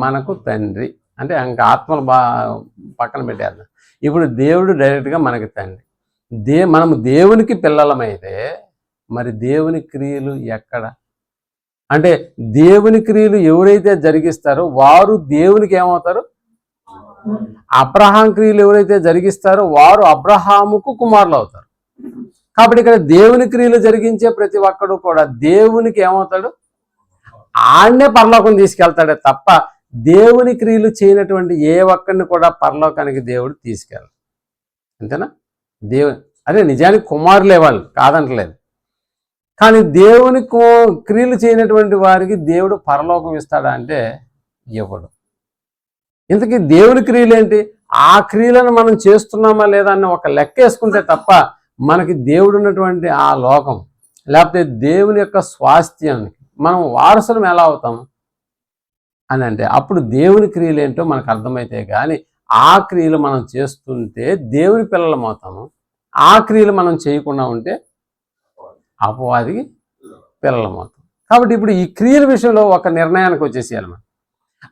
మనకు తండ్రి. అంటే ఇంకా ఆత్మలు పక్కన పెట్టేద్దాం. ఇప్పుడు దేవుడు డైరెక్ట్గా మనకి తండ్రి. మనము దేవునికి పిల్లలమైతే మరి దేవుని క్రియలు ఎక్కడ? అంటే దేవుని క్రియలు ఎవరైతే జరిగిస్తారో వారు దేవునికి ఏమవుతారు? అబ్రహాం క్రియలు ఎవరైతే జరిగిస్తారో వారు అబ్రహాముకు కుమారులు అవుతారు. కాబట్టి ఇక్కడ దేవుని క్రియలు జరిగించే ప్రతి ఒక్కడు కూడా దేవునికి ఏమవుతాడు? ఆడనే పరలోకం తీసుకెళ్తాడే తప్ప దేవుని క్రియలు చేయనటువంటి ఏ ఒక్కడిని కూడా పరలోకానికి దేవుడు తీసుకెళ్ళాలి. అంతేనా? అదే నిజానికి కుమారులే వాళ్ళు, కాదంటలేదు. కానీ దేవుని క్రియలు చేయనటువంటి వారికి దేవుడు పరలోకం ఇస్తాడా అంటే ఇవ్వడు. ఇంతకీ దేవుని క్రియలు ఏంటి? ఆ క్రియలను మనం చేస్తున్నామా లేదా అని ఒక లెక్క వేసుకుంటే తప్ప మనకి దేవుడు ఉన్నటువంటి ఆ లోకం లేకపోతే దేవుని యొక్క స్వాస్థ్యానికి మనం వారసులం ఎలా అవుతాము అని అంటే అప్పుడు దేవుని క్రియలు ఏంటో మనకు అర్థమైతే కానీ ఆ క్రియలు మనం చేస్తుంటే దేవుని పిల్లలం అవుతాము. ఆ క్రియలు మనం చేయకుండా ఉంటే అపవాదికి పిల్లలం అవుతాం. కాబట్టి ఇప్పుడు ఈ క్రియల విషయంలో ఒక నిర్ణయానికి వచ్చేసేయాలి మనం.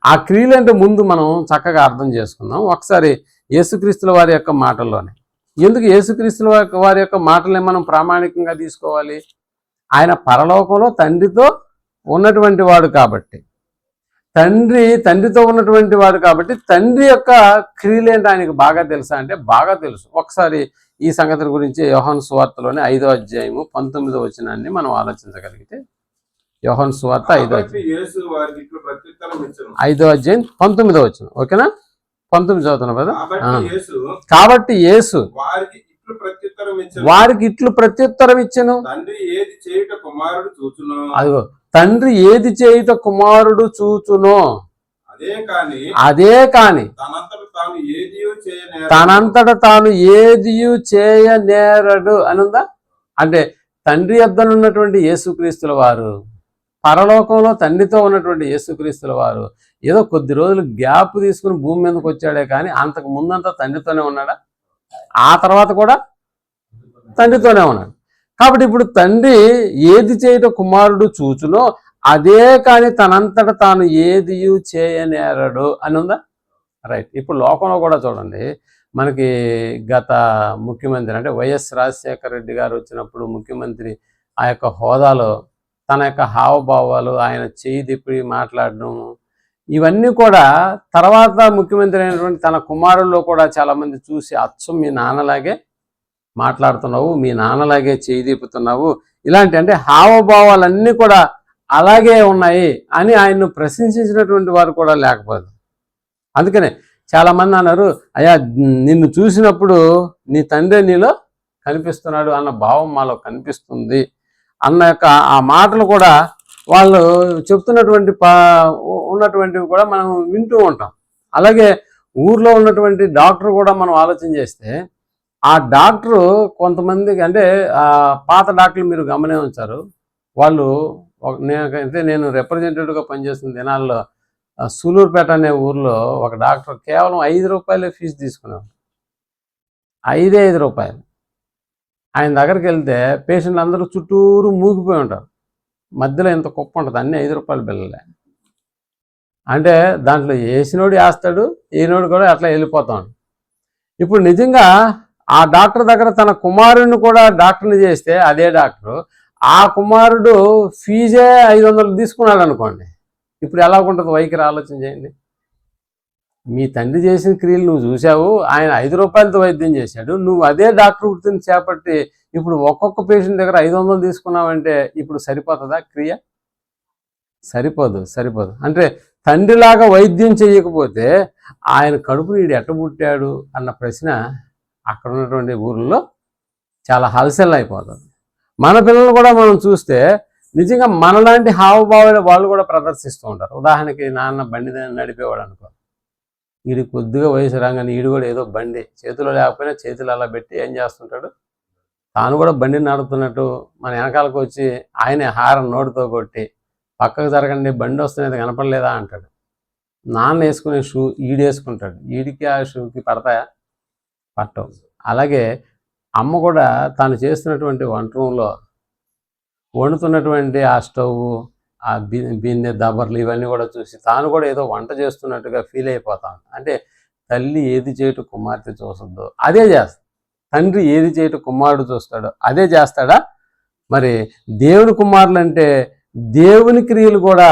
ఆ క్రియలు అంటే ముందు మనం చక్కగా అర్థం చేసుకుందాం. ఒకసారి యేసుక్రీస్తుల వారి యొక్క మాటల్లోనే. ఎందుకు యేసుక్రీస్తుల వారి యొక్క మాటలే మనం ప్రామాణికంగా తీసుకోవాలి? ఆయన పరలోకంలో తండ్రితో ఉన్నటువంటి వాడు కాబట్టి, తండ్రితో ఉన్నటువంటి వాడు కాబట్టి తండ్రి యొక్క క్రియలు ఏంటో ఆయనకు బాగా తెలుసా అంటే బాగా తెలుసు. ఒకసారి ఈ సంగతి గురించి యోహాను సువార్తలోని 5వ అధ్యాయము 19వ వచనాన్ని మనం ఆలోచించగలిగితే, యోహాను సువార్త 5వ అధ్యాయం 19వ వచనం. ఓకేనా? 19 చదువుతున్నా కదా. కాబట్టి యేసు వారికి ఇట్లు ప్రత్యుత్తరం ఇచ్చెను, అదిగో తండ్రి ఏది చేయుట కుమారుడు చూచునో అదే కాని తనంతట తాను ఏదియు చేయనేరడు అనుందా? అంటే తండ్రి యొద్దనున్నటువంటి యేసుక్రీస్తుల వారు, పరలోకంలో తండ్రితో ఉన్నటువంటి యేసుక్రీస్తుల వారు ఏదో కొద్ది రోజులు గ్యాప్ తీసుకుని భూమి మీదకి వచ్చాడే కానీ అంతకు ముందంతా తండ్రితోనే ఉన్నాడా? ఆ తర్వాత కూడా తండ్రితోనే ఉన్నాడు. కాబట్టి ఇప్పుడు తండ్రి ఏది చేయట కుమారుడు చూచునో అదే కానీ తనంతట తాను ఏదియు చేయనేరడు అని ఉందా? రైట్. ఇప్పుడు లోకంలో కూడా చూడండి, మనకి గత ముఖ్యమంత్రి అంటే వైఎస్ రాజశేఖర రెడ్డి గారు వచ్చినప్పుడు ముఖ్యమంత్రి ఆ యొక్క హోదాలో తన యొక్క హావభావాలు, ఆయన చేయి తిప్పి మాట్లాడడం, ఇవన్నీ కూడా తర్వాత ముఖ్యమంత్రి అయినటువంటి తన కుమారుల్లో కూడా చాలామంది చూసి అచ్చం మీ నాన్నలాగే మాట్లాడుతున్నావు, మీ నాన్నలాగే చేయి తిప్పుతున్నావు, ఇలాంటి అంటే హావభావాలన్నీ కూడా అలాగే ఉన్నాయి అని ఆయన్ను ప్రశంసించినటువంటి వారు కూడా లేకపోదు. అందుకనే చాలామంది అన్నారు, అయ్యా నిన్ను చూసినప్పుడు నీ తండ్రి నీలో కనిపిస్తున్నాడు అన్న భావం మాలో కనిపిస్తుంది అన్న యొక్క ఆ మాటలు కూడా వాళ్ళు చెప్తున్నటువంటివి కూడా మనం వింటూ ఉంటాం. అలాగే ఊర్లో ఉన్నటువంటి డాక్టర్ కూడా మనం ఆలోచన చేస్తే ఆ డాక్టరు కొంతమందికి అంటే పాత డాక్టర్లు మీరు గమనించారు, వాళ్ళు నేను రిప్రజెంటేటివ్గా పనిచేస్తున్న దినాల్లో సూలూరుపేట అనే ఊర్లో ఒక డాక్టర్ కేవలం 5 రూపాయలే ఫీజు తీసుకునేవాడు. 5 రూపాయలు. ఆయన దగ్గరికి వెళ్తే పేషెంట్లు అందరూ చుట్టూరు మూగిపోయి ఉంటారు. మధ్యలో ఇంత కుప్ప ఉంటుంది, అన్నీ 5 రూపాయల బిల్లలే. అంటే దాంట్లో వేసినోడు వేస్తాడు, ఈనోడు కూడా అట్లా వెళ్ళిపోతాడు. ఇప్పుడు నిజంగా ఆ డాక్టర్ దగ్గర తన కుమారుడిని కూడా డాక్టర్ని చేస్తే అదే డాక్టరు ఆ కుమారుడు ఫీజే 500 తీసుకున్నాడు అనుకోండి, ఇప్పుడు ఎలా ఉంటుంది వైఖరి ఆలోచన చేయండి. మీ తండ్రి చేసిన క్రియలు నువ్వు చూసావు, ఆయన 5 రూపాయలతో వైద్యం చేశాడు, నువ్వు అదే డాక్టర్ వృత్తిని చేపట్టి ఇప్పుడు ఒక్కొక్క పేషెంట్ దగ్గర 500 తీసుకున్నావంటే ఇప్పుడు సరిపోతుందా క్రియ? సరిపోదు. అంటే తండ్రిలాగా వైద్యం చేయకపోతే ఆయన కడుపు నీడు ఎట్టబుట్టాడు అన్న ప్రశ్న అక్కడ ఉన్నటువంటి ఊర్లో చాలా హల్చల్ అయిపోతుంది. మన పిల్లలు కూడా మనం చూస్తే నిజంగా మనలాంటి హావభావాలు వాళ్ళు కూడా ప్రదర్శిస్తూ ఉంటారు. ఉదాహరణకి నాన్న బండి నడిపేవాడు అనుకో, వీడికి కొద్దిగా వయసు రాగానే వీడు కూడా ఏదో బండి చేతిలో లేకపోయినా చేతులు అలా పెట్టి ఏం చేస్తుంటాడు, తాను కూడా బండిని నడుపుతున్నట్టు మన వెనకాలకు వచ్చి ఆయనే హారం నోటితో కొట్టి పక్కకు జరగండి బండి వస్తున్నది కనపడలేదా అంటాడు. నాన్న వేసుకునే షూ ఈడు వేసుకుంటాడు, ఈడికి ఆ షూకి పడతాయా? పట్టవు. అలాగే అమ్మ కూడా తాను చేస్తున్నటువంటి వంట రూమ్లో వండుతున్నటువంటి ఆ స్టవ్, ఆ బిన్నె దబర్లు ఇవన్నీ కూడా చూసి తాను కూడా ఏదో వంట చేస్తున్నట్టుగా ఫీల్ అయిపోతాను. అంటే తల్లి ఏది చేయటం కుమార్తె చూస్తుందో అదే చేస్తాడు, తండ్రి ఏది చేయటం కుమారుడు చూస్తాడో అదే చేస్తాడా? మరి దేవుని కుమారులు అంటే దేవుని క్రియలు కూడా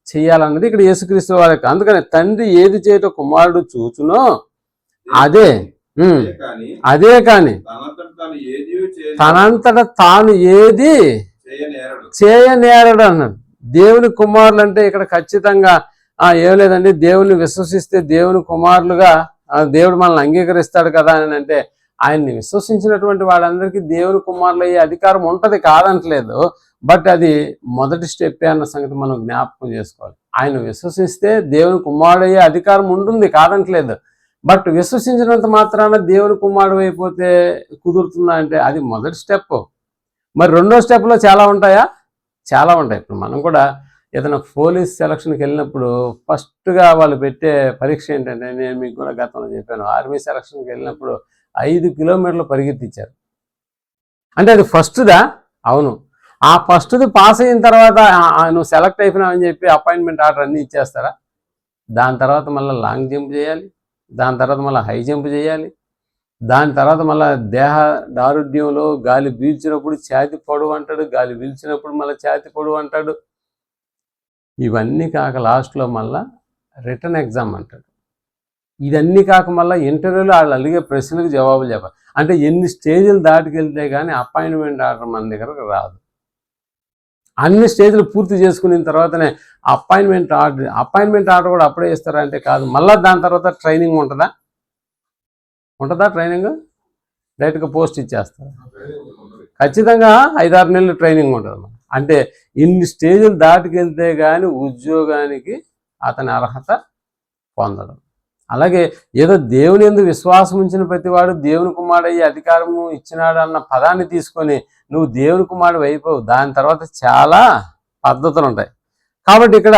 చేయాలన్నది ఇక్కడ యేసుక్రీస్తు వారికి. అందుకని తండ్రి ఏది చేయటం కుమారుడు చూచునో అదే కాని తనంతట తాను ఏది చేయనేరడు అన్నాడు. దేవుని కుమారులు అంటే ఇక్కడ ఖచ్చితంగా ఏం లేదండి, దేవుని విశ్వసిస్తే దేవుని కుమారులుగా దేవుడు మనల్ని అంగీకరిస్తాడు కదా అని అంటే ఆయన్ని విశ్వసించినటువంటి వాళ్ళందరికీ దేవుని కుమారులు అయ్యే అధికారం ఉంటుంది, కాదంటలేదు. బట్ అది మొదటి స్టెప్పే అన్న సంగతి మనం జ్ఞాపకం చేసుకోవాలి. ఆయన విశ్వసిస్తే దేవుని కుమారుడు అయ్యే అధికారం ఉంటుంది, కాదంటలేదు. బట్ విశ్వసించినంత మాత్రాన దేవుని కుమారుడు అయిపోతే కుదురుతుందా అంటే అది మొదటి స్టెప్. మరి రెండో స్టెప్లో చాలా ఉంటాయా? చాలా ఉంటాయి. ఇప్పుడు మనం కూడా ఏదైనా పోలీస్ సెలక్షన్కి వెళ్ళినప్పుడు ఫస్ట్గా వాళ్ళు పెట్టే పరీక్ష ఏంటంటే, నేను మీకు కూడా గతంలో చెప్పాను, ఆర్మీ సెలక్షన్కి వెళ్ళినప్పుడు 5 కిలోమీటర్లు పరిగెత్తించారు. అంటే అది ఫస్ట్దా? అవును. ఆ ఫస్ట్ది పాస్ అయిన తర్వాత నువ్వు సెలెక్ట్ అయిపోయినావని చెప్పి అపాయింట్మెంట్ ఆర్డర్ అన్నీ ఇచ్చేస్తారా? దాని తర్వాత మళ్ళీ లాంగ్ జంప్ చేయాలి, దాని తర్వాత మళ్ళీ హై జంప్ చేయాలి, దాని తర్వాత మళ్ళీ దేహ దారుఢ్యంలో గాలి పీల్చినప్పుడు ఛాతి పొడవు అంటాడు, గాలి పీల్చినప్పుడు మళ్ళీ ఛాతి పొడవు అంటాడు. ఇవన్నీ కాక లాస్ట్లో మళ్ళీ రిటర్న్ ఎగ్జామ్ అంటాడు. ఇదన్నీ కాక మళ్ళీ ఇంటర్వ్యూలో వాళ్ళు అడిగే ప్రశ్నలకు జవాబులు చెప్పాలి. అంటే ఎన్ని స్టేజ్లు దాటికెళ్తే కానీ అపాయింట్మెంట్ ఆర్డర్ మన దగ్గరకు రాదు. అన్ని స్టేజ్లు పూర్తి చేసుకున్న తర్వాతనే అపాయింట్మెంట్ ఆర్డర్ కూడా అప్పుడే ఇస్తారా అంటే కాదు, మళ్ళీ దాని తర్వాత ట్రైనింగ్ ఉంటుందా? ట్రైనింగ్ డైరెక్ట్గా పోస్ట్ ఇచ్చేస్తారు. ఖచ్చితంగా 5-6 నెలలు ట్రైనింగ్ ఉంటుంది. అంటే ఇన్ని స్టేజ్లు దాటికెళ్తే కానీ ఉద్యోగానికి అతని అర్హత పొందడం. అలాగే ఏదో దేవుని యందు విశ్వాసం ఉంచిన ప్రతివాడు దేవుని కుమారుడు అయ్యే అధికారము ఇచ్చినాడు అన్న పదాన్ని తీసుకొని నువ్వు దేవుని కుమారుడు అయిపోవు. దాని తర్వాత చాలా పద్ధతులు ఉంటాయి. కాబట్టి ఇక్కడ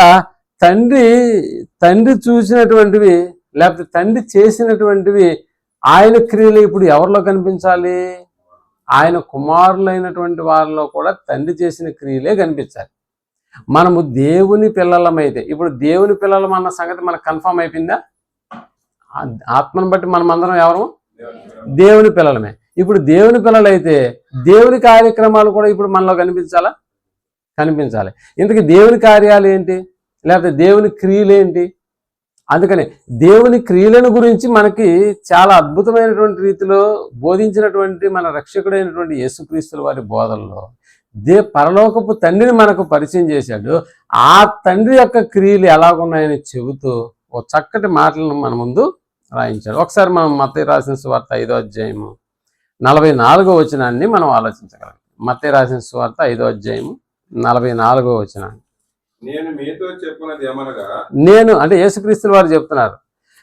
తండ్రి చూసినటువంటివి లేకపోతే తండ్రి చేసినటువంటివి ఆయన క్రియలు ఇప్పుడు ఎవరిలో కనిపించాలి? ఆయన కుమారులైనటువంటి వారిలో కూడా తండ్రి చేసిన క్రియలే కనిపించాలి. మనము దేవుని పిల్లలమైతే, ఇప్పుడు దేవుని పిల్లలం అన్న సంగతి మనకు కన్ఫర్మ్ అయిపోయిందా? ఆత్మను బట్టి మనమందరం ఎవరు? దేవుని పిల్లలమే. ఇప్పుడు దేవుని పిల్లలైతే దేవుని కార్యక్రమాలు కూడా ఇప్పుడు మనలో కనిపించాలి. ఇంతకీ దేవుని కార్యాలు ఏంటి, లేకపోతే దేవుని క్రియలు ఏంటి? అందుకని దేవుని క్రియలను గురించి మనకి చాలా అద్భుతమైనటువంటి రీతిలో బోధించినటువంటి మన రక్షకుడైనటువంటి యేసుక్రీస్తుల వారి బోధనలో పరలోకపు తండ్రిని మనకు పరిచయం చేశాడు. ఆ తండ్రి యొక్క క్రియలు ఎలాగున్నాయని చెబుతూ ఓ చక్కటి మాటలను మన ముందు రాయించాడు. ఒకసారి మనం మత్తయి రాసిన సువార్త 5వ అధ్యాయము 44వ వచనాన్ని మనం ఆలోచించగలం. మత్తయి రాసిన సువార్త 5వ అధ్యాయము 44వ వచనాన్ని. నేను మీతో చెప్పినది ఏమనగా, నేను అంటే యేసుక్రీస్తుల వారు చెప్తున్నారు,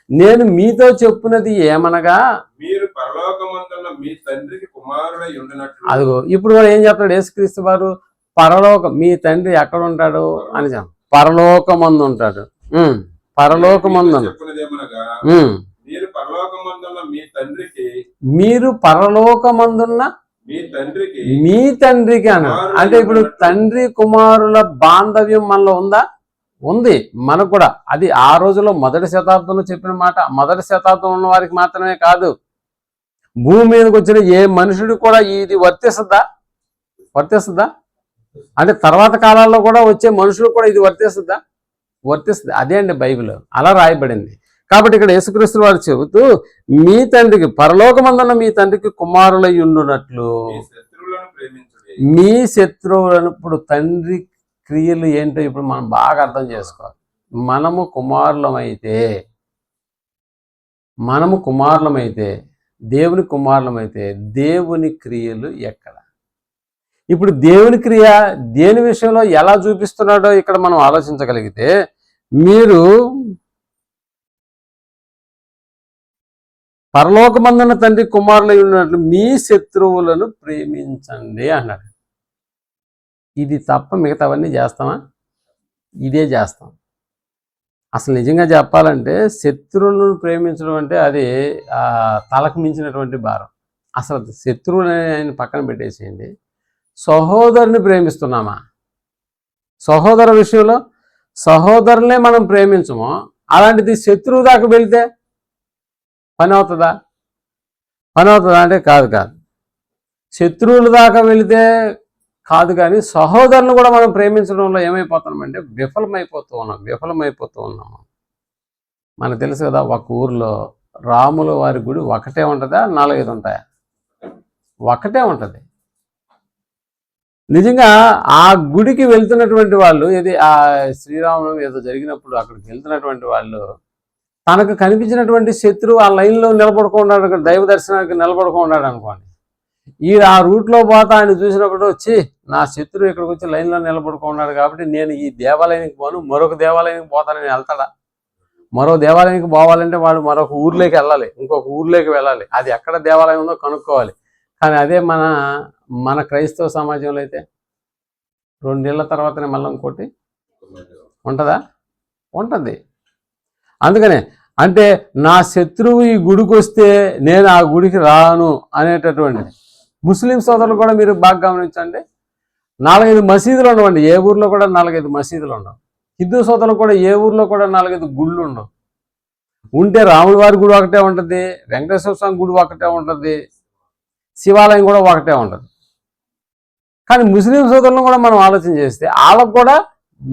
నేను మీతో చెప్పున్నది ఏమనగా, మీరు పరలోకమందున్న మీ తండ్రికి కుమారుడై ఉండినట్లు. అదిగో ఇప్పుడు కూడా ఏం చెప్తాడు యేసుక్రీస్తు వారు, పరలోకం, మీ తండ్రి ఎక్కడ ఉంటాడు అని చెప్ప, పరలోకమందు ఉంటాడు. పరలోకమందు చెప్పున్నదేమనగా, మీరు పరలోకమందున్న మీ తండ్రికి, మీరు పరలోకమందున్న మీ తండ్రికి అన్నాడు. అంటే ఇప్పుడు తండ్రి కుమారుల బాంధవ్యం మనలో ఉందా? ఉంది, మనకు కూడా. అది ఆ రోజుల్లో మొదటి శతాబ్దంలో చెప్పిన మాట. మొదటి శతాబ్దంలో ఉన్న వారికి మాత్రమే కాదు, భూమి మీదకి వచ్చిన ఏ మనుషుడు కూడా ఇది వర్తిస్తుందా? అంటే తర్వాత కాలాల్లో కూడా వచ్చే మనుషులు కూడా ఇది వర్తిస్తుంది. అదే అండి బైబిల్, అలా రాయబడింది. కాబట్టి ఇక్కడ యేసుక్రీస్తు వారు చెబుతూ, మీ తండ్రికి, పరలోకమందున్న మీ తండ్రికి కుమారులై ఉండునట్లు మీ శత్రువులను. ఇప్పుడు తండ్రి క్రియలు ఏంటో ఇప్పుడు మనం బాగా అర్థం చేసుకోవాలి. మనము కుమారులమైతే దేవుని కుమారులమైతే దేవుని క్రియలు ఎక్కడ? ఇప్పుడు దేవుని క్రియ దేని విషయంలో ఎలా చూపిస్తున్నాడో ఇక్కడ మనం ఆలోచించగలిగితే, మీరు పరలోకమందున్న తండ్రి కుమారులై ఉన్నట్లు మీ శత్రువులను ప్రేమించండి అన్నాడు. ఇది తప్ప మిగతావన్నీ చేస్తామా? ఇదే చేస్తాం. అసలు నిజంగా చెప్పాలంటే శత్రువులను ప్రేమించడం అంటే అది తలకు మించినటువంటి భారం. అసలు శత్రువుని ఆయన పక్కన పెట్టేసేయండి, సహోదరుని ప్రేమిస్తున్నామా? సహోదరు విషయంలో సహోదరులనే మనం ప్రేమించము, అలాంటిది శత్రువు దాకా వెళ్తే పని అవుతుందా అంటే కాదు. శత్రువుల దాకా వెళితే కాదు, కానీ సహోదరులను కూడా మనం ప్రేమించడంలో ఏమైపోతున్నామంటే విఫలమైపోతూ ఉన్నాము. మనకు తెలుసు కదా, ఒక ఊర్లో రాముల వారి గుడి ఒకటే ఉంటుందా, 4-5 ఉంటాయా? ఒకటే ఉంటుంది. నిజంగా ఆ గుడికి వెళ్తున్నటువంటి వాళ్ళు, ఇది ఆ శ్రీరామనవమి ఏదో జరిగినప్పుడు అక్కడికి వెళ్తున్నటువంటి వాళ్ళు, తనకు కనిపించినటువంటి శత్రువు ఆ లైన్లో నిలబడుకున్నాడు, దైవ దర్శనానికి నిలబడుకున్నాడు అనుకోండి. ఈ ఆ రూట్లో పోతా ఆయన చూసినప్పుడు వచ్చి, నా శత్రువు ఇక్కడికి వచ్చి లైన్లో నిలబడుకున్నాడు కాబట్టి నేను ఈ దేవాలయానికి పోను, మరొక దేవాలయానికి పోతానని వెళ్తాడా? మరో దేవాలయానికి పోవాలంటే వాడు మరొక ఊర్లోకి వెళ్ళాలి, ఇంకొక ఊర్లోకి వెళ్ళాలి, అది ఎక్కడ దేవాలయం ఉందో కనుక్కోవాలి. కానీ అదే మన క్రైస్తవ సమాజంలో అయితే 2 ఏళ్ల తర్వాతనే మళ్ళీ ఇంకోటి ఉంటుందా? ఉంటుంది. అందుకనే అంటే నా శత్రువు ఈ గుడికి వస్తే నేను ఆ గుడికి రాను అనేటటువంటి ముస్లిం సోదరులు కూడా మీరు బాగా గమనించండి. 4-5 మసీదులు ఉండవండి, ఏ ఊర్లో కూడా 4-5 మసీదులు ఉండవు. హిందూ సోదరులు కూడా ఏ ఊర్లో కూడా 4-5 గుళ్ళు ఉండవు. ఉంటే రాముల వారి గుడి ఒకటే ఉంటుంది, వెంకటేశ్వర స్వామి గుడి ఒకటే ఉంటుంది, శివాలయం కూడా ఒకటే ఉంటుంది. కానీ ముస్లిం సోదరులను కూడా మనం ఆలోచన చేస్తే వాళ్ళకు కూడా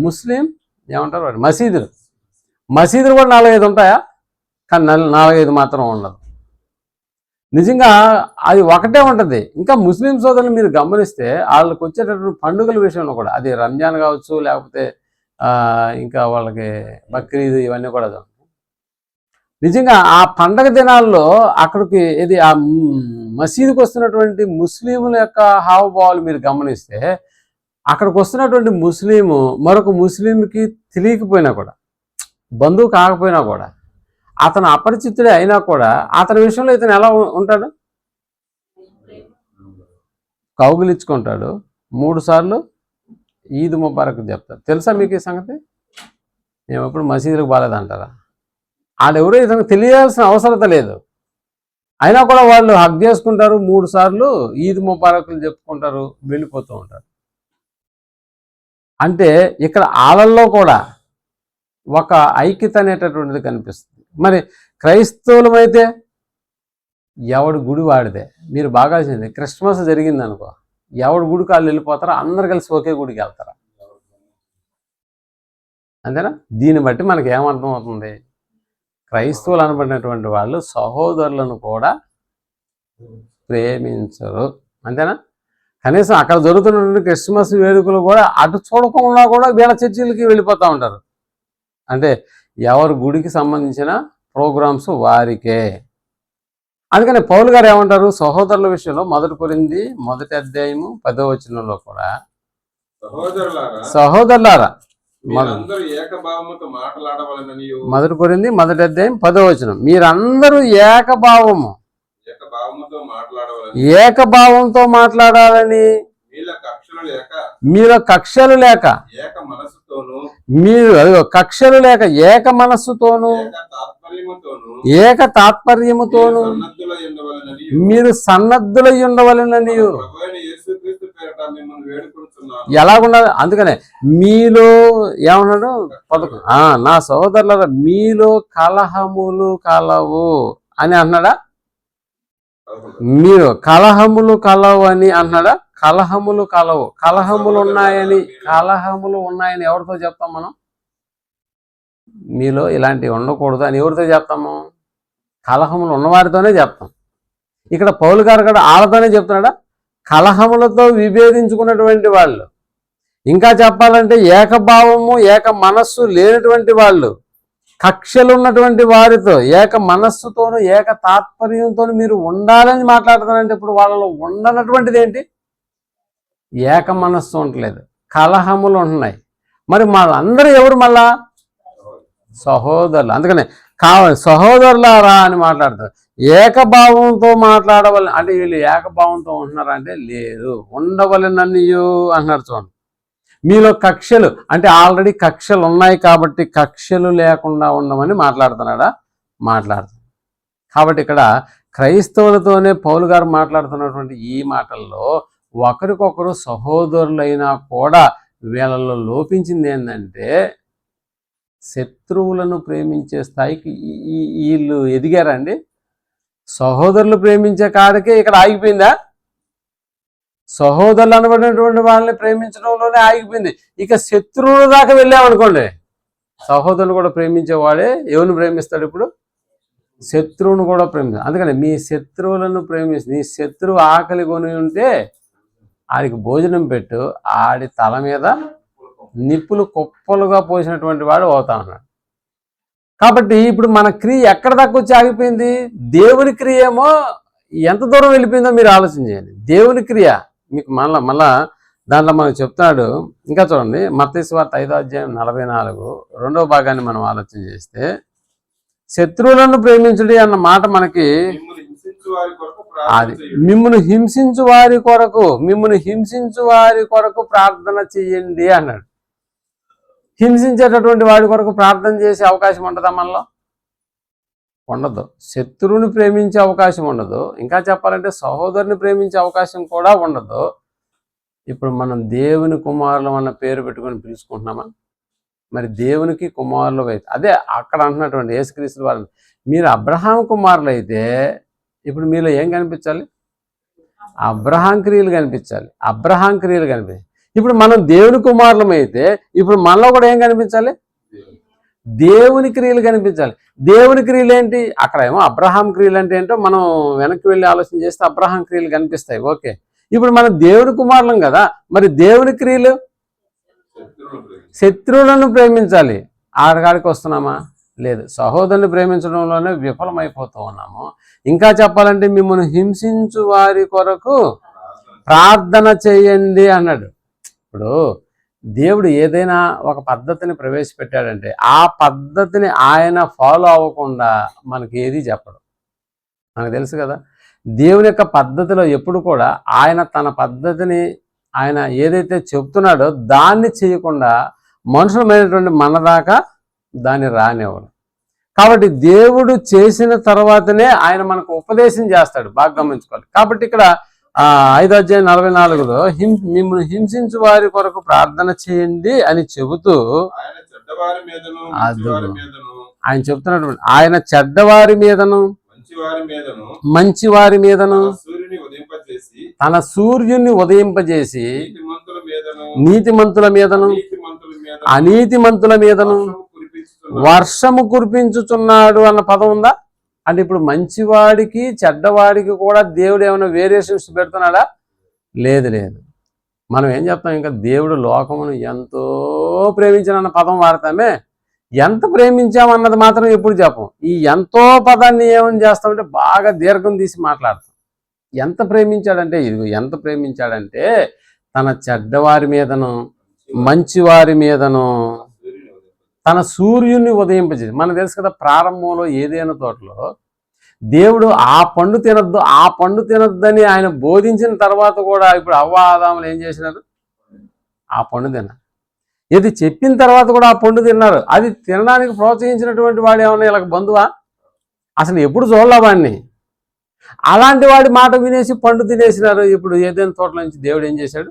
ముస్లిం ఏమంటారు వాడు మసీదులు కూడా 4-5 ఉంటాయా? కానీ 4-5 మాత్రం ఉండదు. నిజంగా అది ఒకటే ఉంటుంది. ఇంకా ముస్లిం సోదరులు మీరు గమనిస్తే వాళ్ళకి వచ్చేటటువంటి పండుగల విషయంలో కూడా, అది రంజాన్ కావచ్చు, లేకపోతే ఇంకా వాళ్ళకి బక్రీద్, ఇవన్నీ కూడా నిజంగా ఆ పండగ దినాల్లో అక్కడికి ఇది ఆ మసీదుకి వస్తున్నటువంటి ముస్లింల యొక్క హావభావాలు మీరు గమనిస్తే, అక్కడికి వస్తున్నటువంటి ముస్లిము మరొక ముస్లింకి తెలియకపోయినా కూడా, బంధువు కాకపోయినా కూడా, అతను అపరిచితుడే అయినా కూడా అతని విషయంలో ఇతను ఎలా ఉంటాడు? కౌగిలించుకుంటాడు, 3 సార్లు ఈద్ ముబారక్ చెప్తాడు. తెలుసా మీకు ఈ సంగతి? మేము ఎప్పుడు మసీదులకు బాలేదంటారా? వాళ్ళెవరో ఇతనికి తెలియాల్సిన అవసరత లేదు, అయినా కూడా వాళ్ళు హగ్ చేసుకుంటారు, 3 సార్లు ఈద్ ముబారకులు చెప్పుకుంటారు, వెళ్ళిపోతూ ఉంటారు. అంటే ఇక్కడ వాళ్ళల్లో కూడా ఒక ఐక్యత అనేటటువంటిది కనిపిస్తుంది. మరి క్రైస్తవులమైతే ఎవడు గుడి వాడితే, మీరు బాగా చేయండి, క్రిస్మస్ జరిగింది అనుకో, ఎవడు గుడికి వాళ్ళు వెళ్ళిపోతారా? అందరు కలిసి ఒకే గుడికి వెళ్తారా? అంతేనా? దీన్ని బట్టి మనకి ఏమర్థం అవుతుంది? క్రైస్తవులు అనబడినటువంటి వాళ్ళు సహోదరులను కూడా ప్రేమించరు. అంతేనా? కనీసం అక్కడ జరుగుతున్నటువంటి క్రిస్మస్ వేడుకలు కూడా అటు చూడకుండా కూడా వీళ్ళ చర్చిలకి వెళ్ళిపోతూ ఉంటారు. అంటే ఎవరి గుడికి సంబంధించిన ప్రోగ్రామ్స్ వారికే. అందుకని పౌలు గారు ఏమంటారు? సహోదరుల విషయంలో 1 కొరింథీ 1వ అధ్యాయము 10వ వచనంలో కూడా, సహోదరులారా మీరందరూ ఏకభావముతో మాట్లాడవలననియు. 1 కొరింథీ 1:10 మీరందరూ ఏకభావము ఏకభావముతో మాట్లాడవలని. ఏకభావంతో మాట్లాడాలని. మీలో కక్షలు లేక ఏక మనస్సుతోను. మీరు కక్షలు లేక ఏక మనస్సుతోను ఏక తాత్పర్యముతోను మీరు సన్నద్ధులై ఉండవలెనని. ఎలాగుండాలి? అందుకనే మీలో ఏమన్నాడు? నా సహోదరుల మీలో కలహములు కలవు అని అన్నాడా? మీరు కలహములు కలవు అని అన్నాడా? కలహములు కలవు. కలహములు ఉన్నాయని ఎవరితో చెప్తాం మనం? మీలో ఇలాంటివి ఉండకూడదు అని ఎవరితో చెప్తాము? కలహములు ఉన్నవారితోనే చెప్తాం. ఇక్కడ పౌలు గారు కూడా వాళ్ళతోనే చెప్తున్నాడా? కలహములతో విభేదించుకున్నటువంటి వాళ్ళు, ఇంకా చెప్పాలంటే ఏకభావము ఏక మనస్సు లేనటువంటి వాళ్ళు, కక్షలు ఉన్నటువంటి వారితో ఏక మనస్సుతోనూ ఏక తాత్పర్యంతో మీరు ఉండాలని మాట్లాడుతానంటే ఇప్పుడు వాళ్ళలో ఉండనటువంటిది ఏంటి? ఏక మనస్సు ఉండలేదు, కలహములు ఉంటున్నాయి. మరి వాళ్ళందరూ ఎవరు? మళ్ళా సహోదరులు. అందుకనే కావాలి సహోదరులారా అని మాట్లాడతారు. ఏకభావంతో మాట్లాడవలని అంటే వీళ్ళు ఏకభావంతో ఉంటున్నారా అంటే లేదు, ఉండవలెననియు అంటున్నారు. చూడండి, మీలో కక్షలు అంటే ఆల్రెడీ కక్షలు ఉన్నాయి కాబట్టి కక్షలు లేకుండా ఉండమని మాట్లాడుతున్నాడా? మాట్లాడుతున్నాడు. కాబట్టి ఇక్కడ క్రైస్తవులతోనే పౌలు గారు మాట్లాడుతున్నటువంటి ఈ మాటల్లో ఒకరికొకరు సహోదరులైనా కూడా వీళ్ళలో లోపించింది ఏంటంటే శత్రువులను ప్రేమించే స్థాయికి వీళ్ళు ఎదిగారండి. సహోదరులు ప్రేమించే కాడికే ఇక్కడ ఆగిపోయిందా? సహోదరులు అనబడినటువంటి వాళ్ళని ప్రేమించడంలోనే ఆగిపోయింది. ఇక శత్రువుల దాకా వెళ్ళామనుకోండి, సహోదరులు కూడా ప్రేమించేవాడే ఎవరిని ప్రేమిస్తాడు? ఇప్పుడు శత్రువును కూడా ప్రేమిస్తాడు. అందుకని మీ శత్రువులను నీ శత్రువు ఆకలి కొని ఉంటే ఆడికి భోజనం పెట్టు, ఆడి తల మీద నిప్పులు కుప్పలుగా పోసినటువంటి వాడు అవుతా ఉన్నాడు. కాబట్టి ఇప్పుడు మన క్రియ ఎక్కడ దాకా వచ్చి ఆగిపోయింది? దేవుని క్రియ ఏమో ఎంత దూరం వెళ్ళిపోయిందో మీరు ఆలోచన చేయండి. దేవుని క్రియ మీకు మళ్ళా దాంట్లో మనకు చెప్తున్నాడు. ఇంకా చూడండి, మత్తయి సువార్త 5:44 రెండవ భాగాన్ని మనం ఆలోచన చేస్తే శత్రువులను ప్రేమించుడి అన్న మాట మనకి అది మిమ్మును హింసించు వారి కొరకు ప్రార్థన చెయ్యండి అన్నాడు. హింసించేటటువంటి వాడి కొరకు ప్రార్థన చేసే అవకాశం ఉండదా మనలో? ఉండదు. శత్రువుని ప్రేమించే అవకాశం ఉండదు. ఇంకా చెప్పాలంటే సహోదరుని ప్రేమించే అవకాశం కూడా ఉండదు. ఇప్పుడు మనం దేవుని కుమారులం అన్న పేరు పెట్టుకొని పిలుచుకుంటున్నామా? మరి దేవునికి కుమారులు అయితే అదే అక్కడ అంటున్నటువంటి యేసుక్రీస్తు వాళ్ళని మీరు అబ్రహాం కుమారులు అయితే ఇప్పుడు మీలో ఏం కనిపించాలి? అబ్రహాం క్రియలు కనిపించాలి. ఇప్పుడు మనం దేవుని కుమారులం అయితే ఇప్పుడు మనలో కూడా ఏం కనిపించాలి? దేవుని క్రియలు కనిపించాలి. దేవుని క్రియలు ఏంటి? అక్కడ ఏమో అబ్రహాం క్రియలు అంటే ఏంటో మనం వెనక్కి వెళ్ళి ఆలోచన చేస్తే అబ్రహాం క్రియలు కనిపిస్తాయి. ఓకే, ఇప్పుడు మనం దేవుని కుమారులం కదా, మరి దేవుని క్రియలు శత్రువులను ప్రేమించాలి. ఆడగాడికి వస్తున్నామా? లేదు. సహోదరుని ప్రేమించడంలోనే విఫలమైపోతూ ఉన్నాము. ఇంకా చెప్పాలంటే మిమ్మల్ని హింసించు వారి కొరకు ప్రార్థన చేయండి అన్నాడు. ఇప్పుడు దేవుడు ఏదైనా ఒక పద్ధతిని ప్రవేశపెట్టాడంటే ఆ పద్ధతిని ఆయన ఫాలో అవ్వకుండా మనకి ఏది చెప్పడు. మనకు తెలుసు కదా, దేవుని యొక్క పద్ధతిలో ఎప్పుడు కూడా ఆయన తన పద్ధతిని ఆయన ఏదైతే చెప్తున్నాడో దాన్ని చేయకుండా మనుషులమైనటువంటి మన దాకా దాన్ని రానివ్వడు. కాబట్టి దేవుడు చేసిన తర్వాతనే ఆయన మనకు ఉపదేశం చేస్తాడు. బాగా గమనించుకోవాలి. కాబట్టి ఇక్కడ 5:44 మిమ్మల్ని హింసించు వారి కొరకు ప్రార్థన చేయండి అని చెబుతూ ఆయన చెప్తున్నాడు, ఆయన చెడ్డవారి మీదను మంచి వారి మీదను తన సూర్యుని ఉదయింపజేసి నీతిమంతుల మీదను అనీతిమంతుల మీదను వర్షము కురిపించుచున్నాడు అన్న పదం ఉందా? అంటే ఇప్పుడు మంచివాడికి చెడ్డవాడికి కూడా దేవుడు ఏమైనా వేరియేషన్స్ పెడుతున్నాడా? లేదు. మనం ఏం చెప్తాం? ఇంకా దేవుడు లోకమును ఎంతో ప్రేమించానన్న పదం వాడతామే, ఎంత ప్రేమించామన్నది మాత్రం ఎప్పుడు చెప్పం. ఈ ఎంతో పదాన్ని ఏమని చేస్తామంటే బాగా దీర్ఘం తీసి మాట్లాడతాం. ఎంత ప్రేమించాడంటే తన చెడ్డవారి మీదను మంచివారి మీదను తన సూర్యుని ఉదయింపజేసి, మనకు తెలుసు కదా ప్రారంభంలో ఏదైనా తోటలో దేవుడు ఆ పండు తినొద్దని ఆయన బోధించిన తర్వాత కూడా ఇప్పుడు అవ్వ ఆదాములు ఏం చేసినారు? ఆ పండు తిన్నారు. ఇది చెప్పిన తర్వాత కూడా ఆ పండు తిన్నారు. అది తినడానికి ప్రోత్సహించినటువంటి వాడు ఏమన్నా ఇలా బంధువా? అసలు ఎప్పుడు చూడలే వాడిని. అలాంటి వాడి మాట వినేసి పండు తినేసినారు. ఇప్పుడు ఏదైనా తోటల నుంచి దేవుడు ఏం చేశాడు?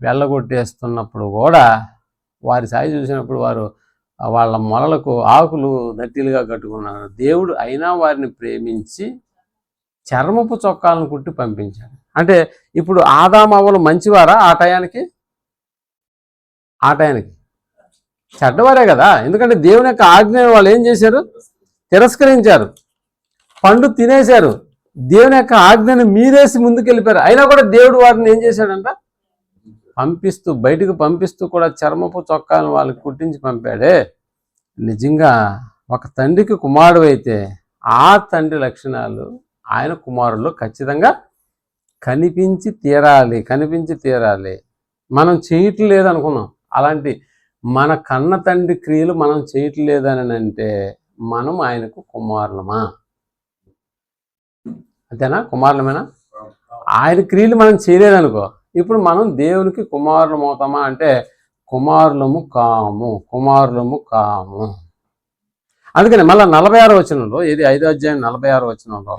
వెళ్ళగొట్టేస్తున్నప్పుడు కూడా వారి సాయి చూసినప్పుడు వారు వాళ్ళ మొలలకు ఆకులు దట్టిలుగా కట్టుకున్నారు. దేవుడు అయినా వారిని ప్రేమించి చర్మపు చొక్కాలను కుట్టి పంపించాడు. అంటే ఇప్పుడు ఆదాము అవ్వలు మంచివారా? ఆ టయానికి చెడ్డవారే కదా. ఎందుకంటే దేవుని యొక్క ఆజ్ఞను వాళ్ళు ఏం చేశారు? తిరస్కరించారు, పండు తినేశారు, దేవుని యొక్క ఆజ్ఞను మీరేసి ముందుకెళ్ళిపోయారు. అయినా కూడా దేవుడు వారిని ఏం చేశాడంట? బయటకు పంపిస్తూ కూడా చర్మపు చొక్కాలను వాళ్ళకి కుట్టించి పంపాడే. నిజంగా ఒక తండ్రికి కుమారుడు అయితే ఆ తండ్రి లక్షణాలు ఆయన కుమారుల్లో ఖచ్చితంగా కనిపించి తీరాలి. మనం చేయట్లేదు అనుకున్నాం. అలాంటి మన కన్న తండ్రి క్రియలు మనం చేయట్లేదని అంటే మనం ఆయనకు కుమారులమా? అంతేనా? కుమారులమేనా? ఆయన క్రియలు మనం చేయలేదనుకో, ఇప్పుడు మనం దేవునికి కుమారులం అవుతామా అంటే కుమారులము కాము. అందుకని మళ్ళీ 46వ వచనంలో, ఇది 5వ అధ్యాయం 46వ వచనంలో,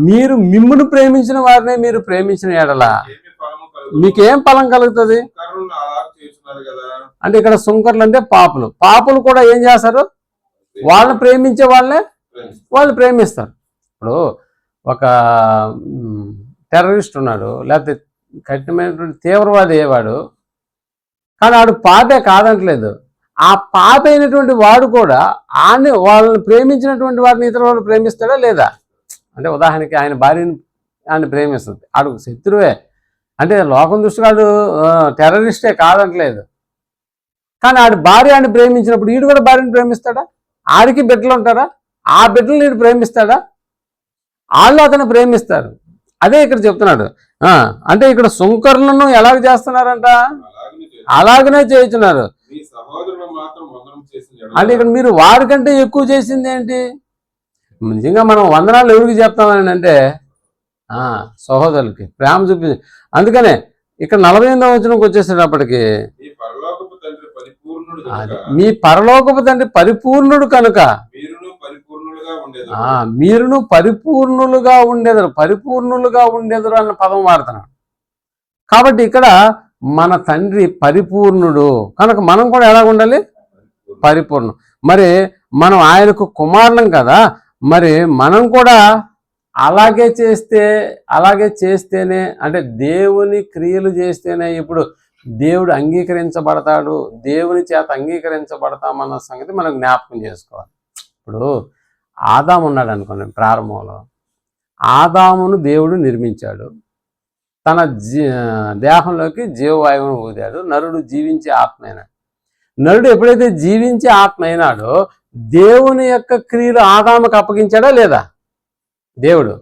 మీరు మిమ్మును ప్రేమించిన వారినే మీరు ప్రేమించిన ఎడల మీకేం ఫలం కలుగుతుంది? అంటే ఇక్కడ సుంకర్లు అంటే పాపులు కూడా ఏం చేస్తారు? వాళ్ళని ప్రేమించే వాళ్ళు ప్రేమిస్తారు. ఇప్పుడు ఒక టెర్రరిస్ట్ ఉన్నాడు, లేకపోతే కఠినమైనటువంటి తీవ్రవాది అయ్యేవాడు, కానీ వాడు పాపే కాదంటలేదు. ఆ పాప అయినటువంటి వాడు కూడా వాళ్ళని ప్రేమించినటువంటి వారిని ఇతర వాళ్ళు ప్రేమిస్తాడా లేదా? అంటే ఉదాహరణకి ఆయన భార్యని ప్రేమిస్తుంది, ఆడు శత్రువే, అంటే లోకం దృష్టిగా ఆడు టెర్రరిస్టే కాదంటలేదు. కానీ ఆడి భార్యని ప్రేమించినప్పుడు వీడు కూడా భార్యని ప్రేమిస్తాడా? ఆడికి బిడ్డలు ఉంటారా? ఆ బిడ్డలు వీడు ప్రేమిస్తాడా? వాళ్ళు అతను ప్రేమిస్తారు. అదే ఇక్కడ చెప్తున్నాడు. అంటే ఇక్కడ సుంకరులను ఎలాగ చేస్తున్నారంట? అలాగనే చేస్తున్నారు. అంటే ఇక్కడ మీరు వారికంటే ఎక్కువ చేసింది ఏంటి? నిజంగా మనం వందనాలు ఎవరికి చెప్తామని అంటే సహోదరులకి ప్రేమ చూపించి. అందుకనే ఇక్కడ 48వ వచనంకి వచ్చేసేటప్పటికి మీ పరలోకపు తండ్రి పరిపూర్ణుడు కనుక మీరును పరిపూర్ణులుగా ఉండేదరు అన్న పదం వాడుతున్నాడు. కాబట్టి ఇక్కడ మన తండ్రి పరిపూర్ణుడు కనుక మనం కూడా ఎలా ఉండాలి? పరిపూర్ణం. మరి మనం ఆయనకు కుమారులం కదా, మరి మనం కూడా అలాగే చేస్తేనే, అంటే దేవుని క్రియలు చేస్తేనే ఇప్పుడు దేవుడు అంగీకరించబడతాడు, దేవుని చేత అంగీకరించబడతామన్న సంగతి మనం జ్ఞాపకం చేసుకోవాలి. ఇప్పుడు ఆదాము ఉన్నాడు అనుకోండి, ప్రారంభంలో ఆదామును దేవుడు నిర్మించాడు, తన దేహంలోకి జీవవాయువును ఊదాడు, నరుడు జీవించే ఆత్మ అయినాడు. నరుడు ఎప్పుడైతే జీవించే ఆత్మ అయినాడో దేవుని యొక్క క్రియలు ఆదాముకు అప్పగించాడా లేదా? దేవుడు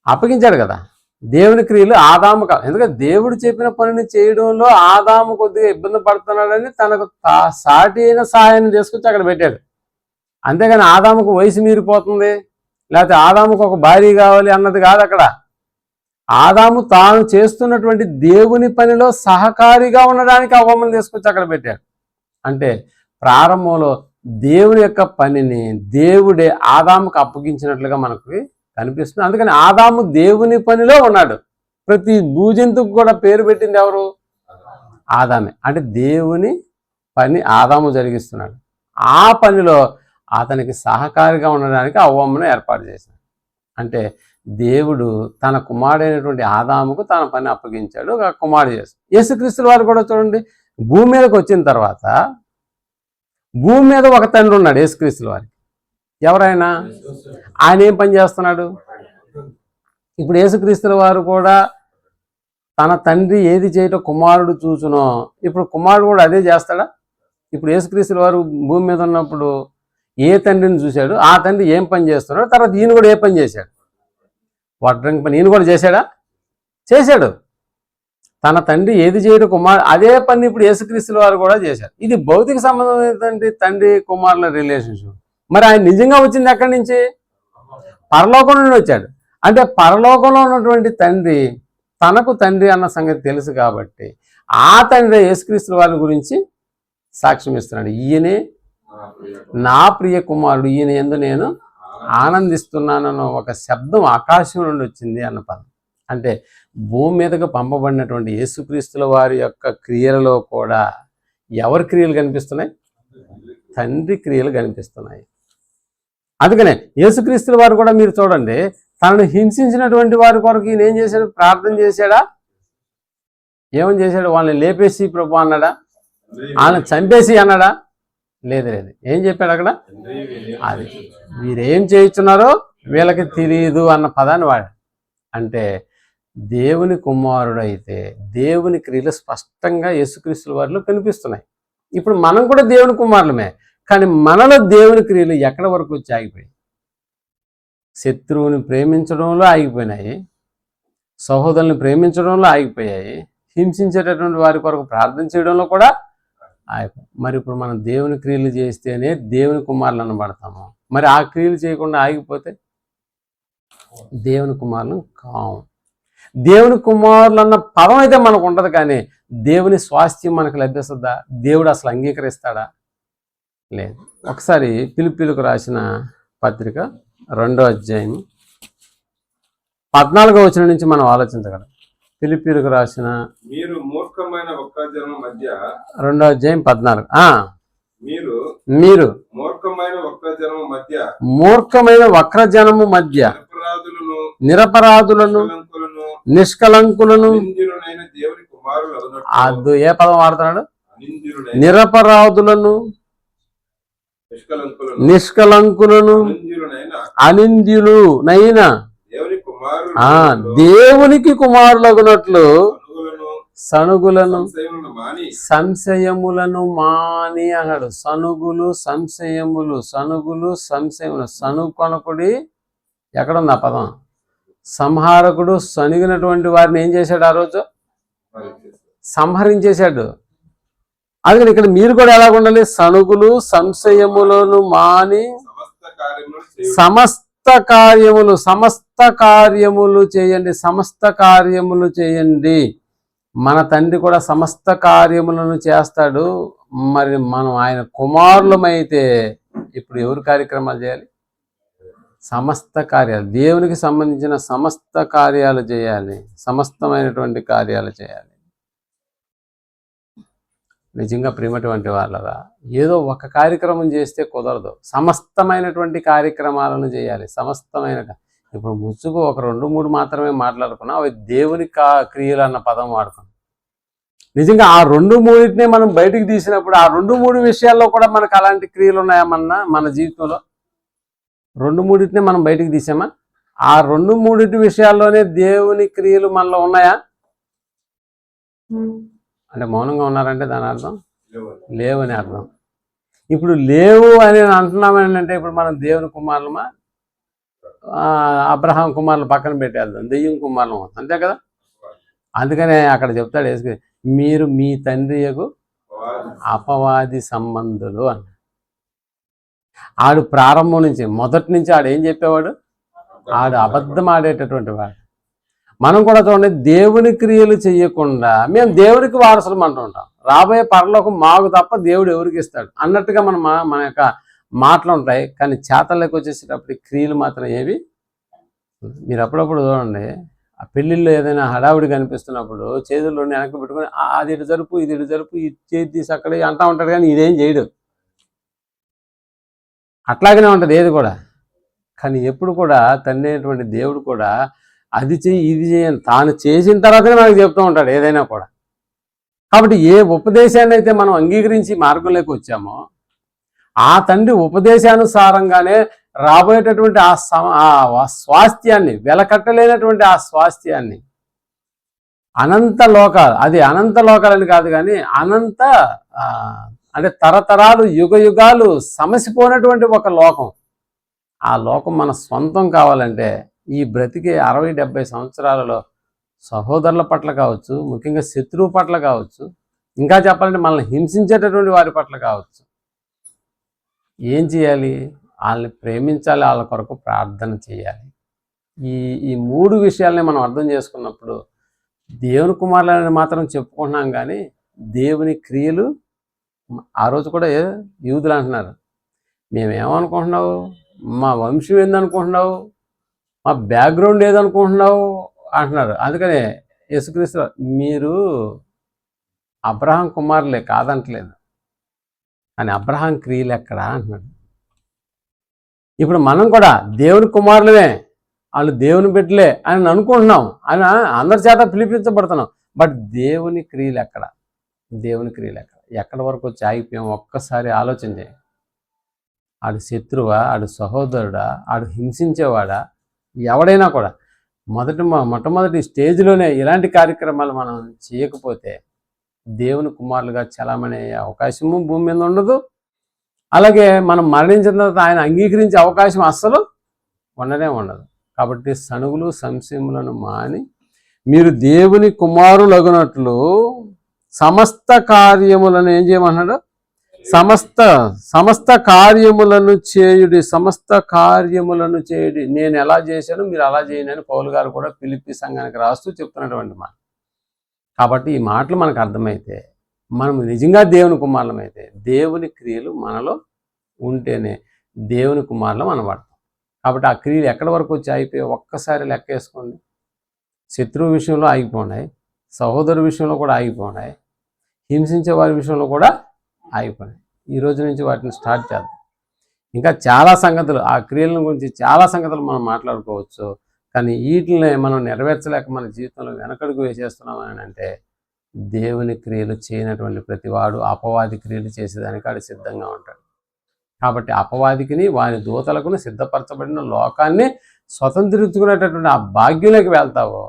అప్పగించాడు కదా. దేవుని క్రియలు ఆదాముకు, ఎందుకంటే దేవుడు చెప్పిన పనిని చేయడంలో ఆదాము కొద్దిగా ఇబ్బంది పడుతున్నాడని తనకు సాటి అయిన సహాయాన్ని తీసుకొచ్చి అక్కడ పెట్టాడు. అంతేగాని ఆదాముకు వయసు మీరిపోతుంది, లేకపోతే ఆదాముకు ఒక భార్య కావాలి అన్నది కాదు. అక్కడ ఆదాము తాను చేస్తున్నటువంటి దేవుని పనిలో సహకారిగా ఉండడానికి అవ్వమని తీసుకొచ్చి అక్కడ పెట్టాడు. అంటే ప్రారంభంలో దేవుని యొక్క పనిని దేవుడే ఆదాముకు అప్పగించినట్లుగా మనకు కనిపిస్తుంది. అందుకని ఆదాము దేవుని పనిలో ఉన్నాడు. ప్రతి భూజంతుకు కూడా పేరు పెట్టింది ఎవరు? ఆదామే. అంటే దేవుని పని ఆదాము జరిగిస్తున్నాడు. ఆ పనిలో అతనికి సహకారిగా ఉండడానికి అవ్వమ్మను ఏర్పాటు చేశాడు. అంటే దేవుడు తన కుమారుడైనటువంటి ఆదాముకు తన పని అప్పగించాడు, ఒక కుమారుడు చేస్తాడు. యేసుక్రీస్తుల వారు కూడా చూడండి, భూమి మీదకి వచ్చిన తర్వాత భూమి మీద ఒక తండ్రి ఉన్నాడు యేసుక్రీస్తుల వారికి. ఎవరైనా ఆయన ఏం పని చేస్తున్నాడు? ఇప్పుడు యేసుక్రీస్తుల వారు కూడా తన తండ్రి ఏది చేయటం కుమారుడు చూచునో, ఇప్పుడు కుమారుడు కూడా అదే చేస్తాడా? ఇప్పుడు యేసుక్రీస్తుల వారు భూమి మీద ఉన్నప్పుడు ఏ తండ్రిని చూశాడు, ఆ తండ్రి ఏం పని చేస్తున్నాడు, తర్వాత ఈయన కూడా ఏ పని చేశాడు? వడ్రంగి పని ఈయన కూడా చేశాడా? చేశాడు. తన తండ్రి ఏది చేయడం అదే పని ఇప్పుడు యేసుక్రీస్తుల వారు కూడా చేశారు. ఇది భౌతిక సంబంధమైనటువంటి తండ్రి కుమారుల రిలేషన్షిప్. మరి ఆయన నిజంగా వచ్చింది ఎక్కడి నుంచి? పరలోకం నుండి వచ్చాడు. అంటే పరలోకంలో ఉన్నటువంటి తండ్రి తనకు తండ్రి అన్న సంగతి తెలుసు కాబట్టి ఆ తండ్రి యేసుక్రీస్తుల వారి గురించి సాక్ష్యం ఇస్తున్నాడు. ఈయనే నా ప్రియ కుమారుడు, ఈయన యందు నేను ఆనందిస్తున్నానన్న ఒక శబ్దం ఆకాశం నుండి వచ్చింది అన్న పదం. అంటే భూమి మీదకు పంపబడినటువంటి యేసుక్రీస్తుల వారి యొక్క క్రియలలో కూడా ఎవరి క్రియలు కనిపిస్తున్నాయి? తండ్రి క్రియలు కనిపిస్తున్నాయి. అందుకనే యేసుక్రీస్తుల వారు కూడా మీరు చూడండి, తనను హింసించినటువంటి వారి కొరకు ఈయన ఏం చేశాడు? ప్రార్థన చేశాడా? ఏమని చేశాడు? వాళ్ళని లేపేసి ప్రభు అన్నాడా? వాళ్ళని చంపేసి అన్నాడా? లేదు. ఏం చెప్పాడు అక్కడ? అది వీరేం చేయించున్నారో వీళ్ళకి తెలియదు అన్న పదాన్ని వాడాడు. అంటే దేవుని కుమారుడు అయితే దేవుని క్రియలు స్పష్టంగా యేసుక్రీస్తుల వారిలో కనిపిస్తున్నాయి. ఇప్పుడు మనం కూడా దేవుని కుమారులమే, కానీ మనలో దేవుని క్రియలు ఎక్కడి వరకు వచ్చి ఆగిపోయాయి? శత్రువుని ప్రేమించడంలో ఆగిపోయినాయి, సహోదరుని ప్రేమించడంలో ఆగిపోయాయి, హింసించేటటువంటి వారి కొరకు ప్రార్థన చేయడంలో కూడా ఆగిపోయాయి. మరి ఇప్పుడు మనం దేవుని క్రియలు చేస్తేనే దేవుని కుమారులు అనబడతాము. మరి ఆ క్రియలు చేయకుండా ఆగిపోతే దేవుని కుమారులు కావు. దేవుని కుమారులు అన్న పదం అయితే మనకు ఉండదు, కానీ దేవుని స్వాస్థ్యం మనకు లభిస్తుందా? దేవుడు అసలు అంగీకరిస్తాడా? లేదు. ఒకసారి ఫిలిప్పీయులకు రాసిన పత్రిక 2వ అధ్యాయం 14వ వచనం నుంచి మనం ఆలోచించగలం. ఫిలిప్పీయులకు రాసిన మీరు మూర్ఖమైన వక్రజనం మధ్య 2వ అధ్యాయం 14. మీరు మూర్ఖమైన వక్రజనము మధ్య నిరపరాధులను నిష్కలంకులను అది ఏ పదం వాడుతున్నాడు? నిరపరాధులను నిష్కలంకులను అనింద్యులునైన దేవునికి కుమారులగునట్లు సనుగులను సంశయములను మాని అన్నాడు. సనుగులు సంశయములు, సనుగులు సంశయములు. సనుగు కొనకుడి ఎక్కడుంది ఆ పదం? సంహారకుడు సనిగినటువంటి వారిని ఏం చేశాడు? ఆ రోజు సంహరించేశాడు. అందుకని ఇక్కడ మీరు కూడా ఎలా ఉండాలి? సనుగులు సంశయములను మాని సమస్త కార్యములు చేయండి. సమస్త కార్యములు చేయండి. మన తండ్రి కూడా సమస్త కార్యములను చేస్తాడు. మరి మనం ఆయన కుమారులమైతే ఇప్పుడు ఎవరు కార్యక్రమాలు చేయాలి? సమస్త కార్యాలు, దేవునికి సంబంధించిన సమస్త కార్యాలు చేయాలి. సమస్తమైనటువంటి కార్యాలు చేయాలి. నిజంగా ప్రేమటువంటి వాళ్ళరా, ఏదో ఒక కార్యక్రమం చేస్తే కుదరదు. సమస్తమైనటువంటి కార్యక్రమాలను చేయాలి. సమస్తమైన ఇప్పుడు ముసుగు ఒక 2-3 మాత్రమే మాట్లాడుకున్నాం, అవి దేవుని క్రియలు అన్న పదం వాడుకున్నాం. నిజంగా ఆ 2-3 మనం బయటికి తీసినప్పుడు ఆ 2-3 విషయాల్లో కూడా మనకు అలాంటి క్రియలు ఉన్నాయమన్నా మన జీవితంలో? 2-3 మనం బయటికి తీసామా? ఆ 2-3 విషయాల్లోనే దేవుని క్రియలు మనలో ఉన్నాయా? అంటే మౌనంగా ఉన్నారంటే దాని అర్థం లేవని అర్థం. ఇప్పుడు లేవు అని అంటున్నామని అంటే ఇప్పుడు మనం దేవుని కుమారులమా? అబ్రహాం కుమారులు పక్కన పెట్టేద్దాం, దెయ్యం కుమారులం, అంతే కదా. అందుకనే అక్కడ చెప్తాడు వేసుకుని, మీరు మీ తండ్రి యొక్క అపవాది సంబంధులు అన్న. ఆడు ప్రారంభం నుంచి మొదటి నుంచి ఆడు ఏం చెప్పేవాడు? ఆడు అబద్ధం ఆడేటటువంటి వాడు. మనం కూడా చూడండి, దేవుని క్రియలు చేయకుండా మేము దేవునికి వారసులం అంటుంటాం. రాబోయే పరలోకం మాకు తప్ప దేవుడు ఎవరికి ఇస్తాడు అన్నట్టుగా మన యొక్క మాటలు ఉంటాయి. కానీ చేతల్లోకి వచ్చేసేటప్పుడు క్రియలు మాత్రం ఏవి? మీరు అప్పుడప్పుడు చూడండి, ఆ పెళ్ళిళ్ళు ఏదైనా హడావుడి కనిపిస్తున్నప్పుడు చేతుల్లో వెనక్కి పెట్టుకొని అది ఇటు జరుపు, ఇది ఇటు జరుపు, ఇది చేతి తీసి అక్కడ అంటా ఉంటాడు, కానీ ఇదేం చేయడు. అట్లాగనే ఉంటుంది ఏది కూడా. కానీ ఎప్పుడు కూడా తండ్రి అయినటువంటి దేవుడు కూడా అది చెయ్యి ఇది చేయని తాను చేసిన తర్వాతనే మనకు చెప్తూ ఉంటాడు ఏదైనా కూడా. కాబట్టి ఏ ఉపదేశాన్ని అయితే మనం అంగీకరించి మార్గంలోకి వచ్చామో ఆ తండ్రి ఉపదేశానుసారంగానే రాబోయేటటువంటి ఆ స్వాస్థ్యాన్ని, వెలకట్టలేనటువంటి ఆ స్వాస్థ్యాన్ని, అనంత లోకాలు, అది అనంత లోకాలని కాదు కానీ అనంత అంటే తరతరాలు యుగ యుగాలు సమసిపోయినటువంటి ఒక లోకం, ఆ లోకం మన సొంతం కావాలంటే ఈ బ్రతికే 60-70 సంవత్సరాలలో సహోదరుల పట్ల కావచ్చు, ముఖ్యంగా శత్రువు పట్ల కావచ్చు, ఇంకా చెప్పాలంటే మనల్ని హింసించేటటువంటి వారి పట్ల కావచ్చు, ఏం చేయాలి? వాళ్ళని ప్రేమించాలి, వాళ్ళ కొరకు ప్రార్థన చేయాలి. ఈ ఈ 3 విషయాల్ని మనం అర్థం చేసుకున్నప్పుడు దేవుని కుమారులని మాత్రం చెప్పుకుంటున్నాం, కానీ దేవుని క్రియలు ఆ రోజు కూడా యూదులు అంటున్నారు, మేమేమనుకుంటున్నావు, మా వంశం ఏందనుకుంటున్నావు, మా బ్యాక్గ్రౌండ్ ఏదనుకుంటున్నావు అంటున్నారు. అందుకనే యేసుక్రీస్తు మీరు అబ్రహాం కుమారులే కాదంటలేదు, కానీ అబ్రహాం క్రియలు ఎక్కడా అంటున్నాడు. ఇప్పుడు మనం కూడా దేవుని కుమారులమే, వాళ్ళు దేవుని బిడ్డలే అని అనుకుంటున్నాం, అని అందరి చేత పిలిపించబడుతున్నాం. బట్ దేవుని క్రియలు ఎక్కడ? దేవుని క్రియలు ఎక్కడ? ఎక్కడి వరకు వచ్చి ఆగిపోయాం? ఒక్కసారి ఆలోచన చేయండి. ఆడు శత్రువా, ఆడు సహోదరుడా, ఆడు హింసించేవాడా, ఎవడైనా కూడా మొట్టమొదటి స్టేజ్లోనే ఇలాంటి కార్యక్రమాలు మనం చేయకపోతే దేవుని కుమారులుగా చలామణి అయ్యే అవకాశము భూమి మీద ఉండదు. అలాగే మనం మరణించిన తర్వాత ఆయన అంగీకరించే అవకాశం అస్సలు ఉండదు. కాబట్టి సణుగులు సంశయములను మాని మీరు దేవుని కుమారులగునట్లు సమస్త కార్యములను ఏం చేయమన్నాడు? సమస్త కార్యములను చేయుడి, సమస్త కార్యములను చేయుడి. నేను ఎలా చేశాను మీరు అలా చేయండి అని పౌలు గారు కూడా ఫిలిప్పీ సంఘానికి రాస్తూ చెప్తున్నటువంటి మాట. కాబట్టి ఈ మాటలు మనకు అర్థమైతే, మనం నిజంగా దేవుని కుమారులమైతే, దేవుని క్రియలు మనలో ఉంటేనే దేవుని కుమారులం అనబడతాం. కాబట్టి ఆ క్రియలు ఎక్కడి వరకు వచ్చి ఆగిపోయి ఒక్కసారి లెక్క వేసుకోండి. శత్రువు విషయంలో ఆగిపోయినాయి, సహోదరు విషయంలో కూడా ఆగిపోయినాయి, హింసించే వారి విషయంలో కూడా ఆగిపోయినాయి. ఈ రోజు నుంచి వాటిని స్టార్ట్ చేద్దాం. ఇంకా చాలా సంగతులు, ఆ క్రియల గురించి చాలా సంగతులు మనం మాట్లాడుకోవచ్చు. కానీ వీటిని మనం నెరవేర్చలేక మన జీవితంలో వెనకడుగు వేసేస్తున్నాం అని అంటే, దేవుని క్రియలు చేయనటువంటి ప్రతివాడు అపవాది క్రియలు చేసేదానికి ఆడు సిద్ధంగా ఉంటాడు. కాబట్టి అపవాదికిని వారి దూతలకును సిద్ధపరచబడిన లోకాన్ని స్వతంత్రించుకునేటటువంటి ఆ భాగ్యంలోకి వెళ్తావో,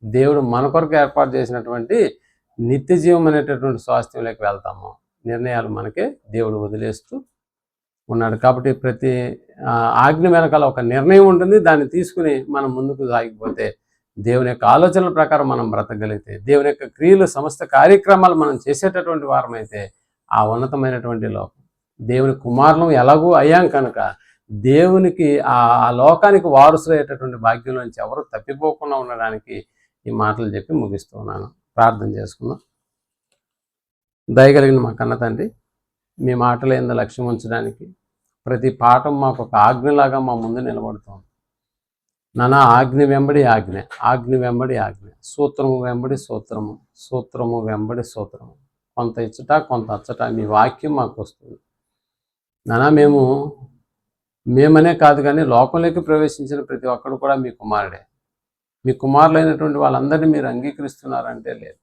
దేవుడు మన కొరకు ఏర్పాటు చేసినటువంటి నిత్య జీవం అనేటటువంటి స్వాస్థ్యంలోకి వెళ్తాము. నిర్ణయాలు మనకే దేవుడు వదిలేస్తూ ఉన్నాడు. కాబట్టి ప్రతి ఆజ్ఞ వెనకాల ఒక నిర్ణయం ఉంటుంది. దాన్ని తీసుకుని మనం ముందుకు సాగిపోతే, దేవుని యొక్క ఆలోచనల ప్రకారం మనం బ్రతకగలిగితే, దేవుని యొక్క క్రియలు సమస్త కార్యక్రమాలు మనం చేసేటటువంటి వారమైతే, ఆ ఉన్నతమైనటువంటి లోకం దేవుని కుమారులం ఎలాగూ అయ్యాం కనుక దేవునికి ఆ లోకానికి వారసులయ్యేటటువంటి భాగ్యం నుంచి ఎవరు తప్పిపోకుండా ఉండడానికి ఈ మాటలు చెప్పి ముగిస్తూ ఉన్నాను. ప్రార్థన చేసుకుందాం. దయగలిగిన మా కన్న తండ్రి, మీ మాటలు ఏందో లక్ష్యం ఉంచడానికి ప్రతి పాఠం మాకు ఒక ఆజ్ఞలాగా మా ముందు నిలబడుతుంది. నానా ఆజ్ఞ వెంబడి ఆజ్ఞ, ఆజ్ఞ వెంబడి ఆజ్ఞ, సూత్రము వెంబడి సూత్రము, సూత్రము వెంబడి సూత్రము, కొంత ఇచ్చట కొంత అచ్చట మీ వాక్యం మాకు వస్తుంది. నానా మేమనే కాదు, కానీ లోకంలోకి ప్రవేశించిన ప్రతి ఒక్కరు కూడా మీ కుమారుడే. మీ కుమారులైనటువంటి వాళ్ళందరినీ మీరు అంగీకరిస్తున్నారంటే లేదు,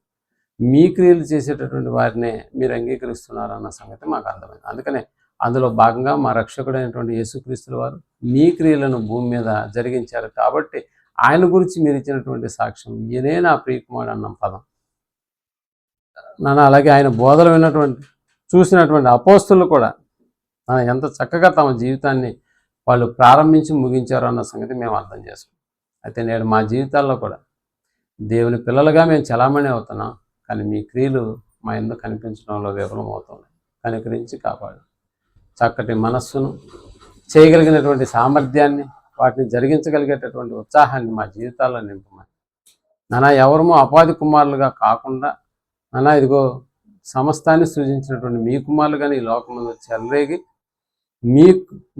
మీ క్రియలు చేసేటటువంటి వారినే మీరు అంగీకరిస్తున్నారన్న సంగతి మాకు అర్థమైంది. అందుకనే అందులో భాగంగా మా రక్షకుడైనటువంటి యేసుక్రీస్తుల వారు మీ క్రియలను భూమి మీద జరిగించారు. కాబట్టి ఆయన గురించి మీరు ఇచ్చినటువంటి సాక్ష్యం, ఈయనే నా ప్రియకుమారుడు అన్న పదం నాన్న. అలాగే ఆయన బోధలు విన్నటువంటి చూసినటువంటి అపోస్తులు కూడా ఎంత చక్కగా తమ జీవితాన్ని వాళ్ళు ప్రారంభించి ముగించారు అన్న సంగతి మేము అర్థం చేసుకున్నాం. అయితే నేడు మా జీవితాల్లో కూడా దేవుని పిల్లలుగా మేము చలామణి అవుతున్నాం, కానీ మీ క్రియలు మా ఎందుకు కనిపించడంలో విఫలం అవుతున్నాయి. కనుకరించి కాపాడు. చక్కటి మనస్సును, చేయగలిగినటువంటి సామర్థ్యాన్ని, వాటిని జరిగించగలిగేటటువంటి ఉత్సాహాన్ని మా జీవితాల్లో నింపమని నానా. ఎవరమో అపాధి కుమారులుగా కాకుండా నానా, ఇదిగో సమస్తాన్ని సృజించినటువంటి మీ కుమారులుగానే ఈ లోకమందు చెలరేగి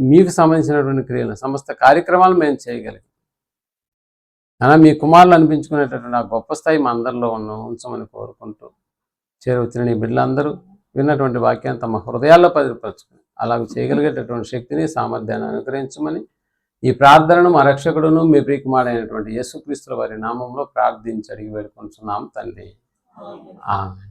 మీకు సంబంధించినటువంటి క్రియలు సమస్త కార్యక్రమాలు మేము చేయగలిగాం నానా. మీ కుమారులు అనిపించుకునేటటువంటి ఆ గొప్ప స్థాయి మా అందరిలో ఉంచమని కోరుకుంటూ, చేరవచ్చిన నీ బిడ్డలందరూ విన్నటువంటి వాక్యాన్ని తమ హృదయాల్లో భద్రపరచుకుని అలాగ చేయగలిగేటటువంటి శక్తిని, సామర్థ్యాన్ని అనుగ్రహించమని ఈ ప్రార్థనను మా రక్షకుడును మీ ప్రియకుమారుడైనటువంటి యేసుక్రీస్తుల వారి నామంలో ప్రార్థించి అడిగి వేడుకుంటున్నాం తండ్రి. ఆమేన్.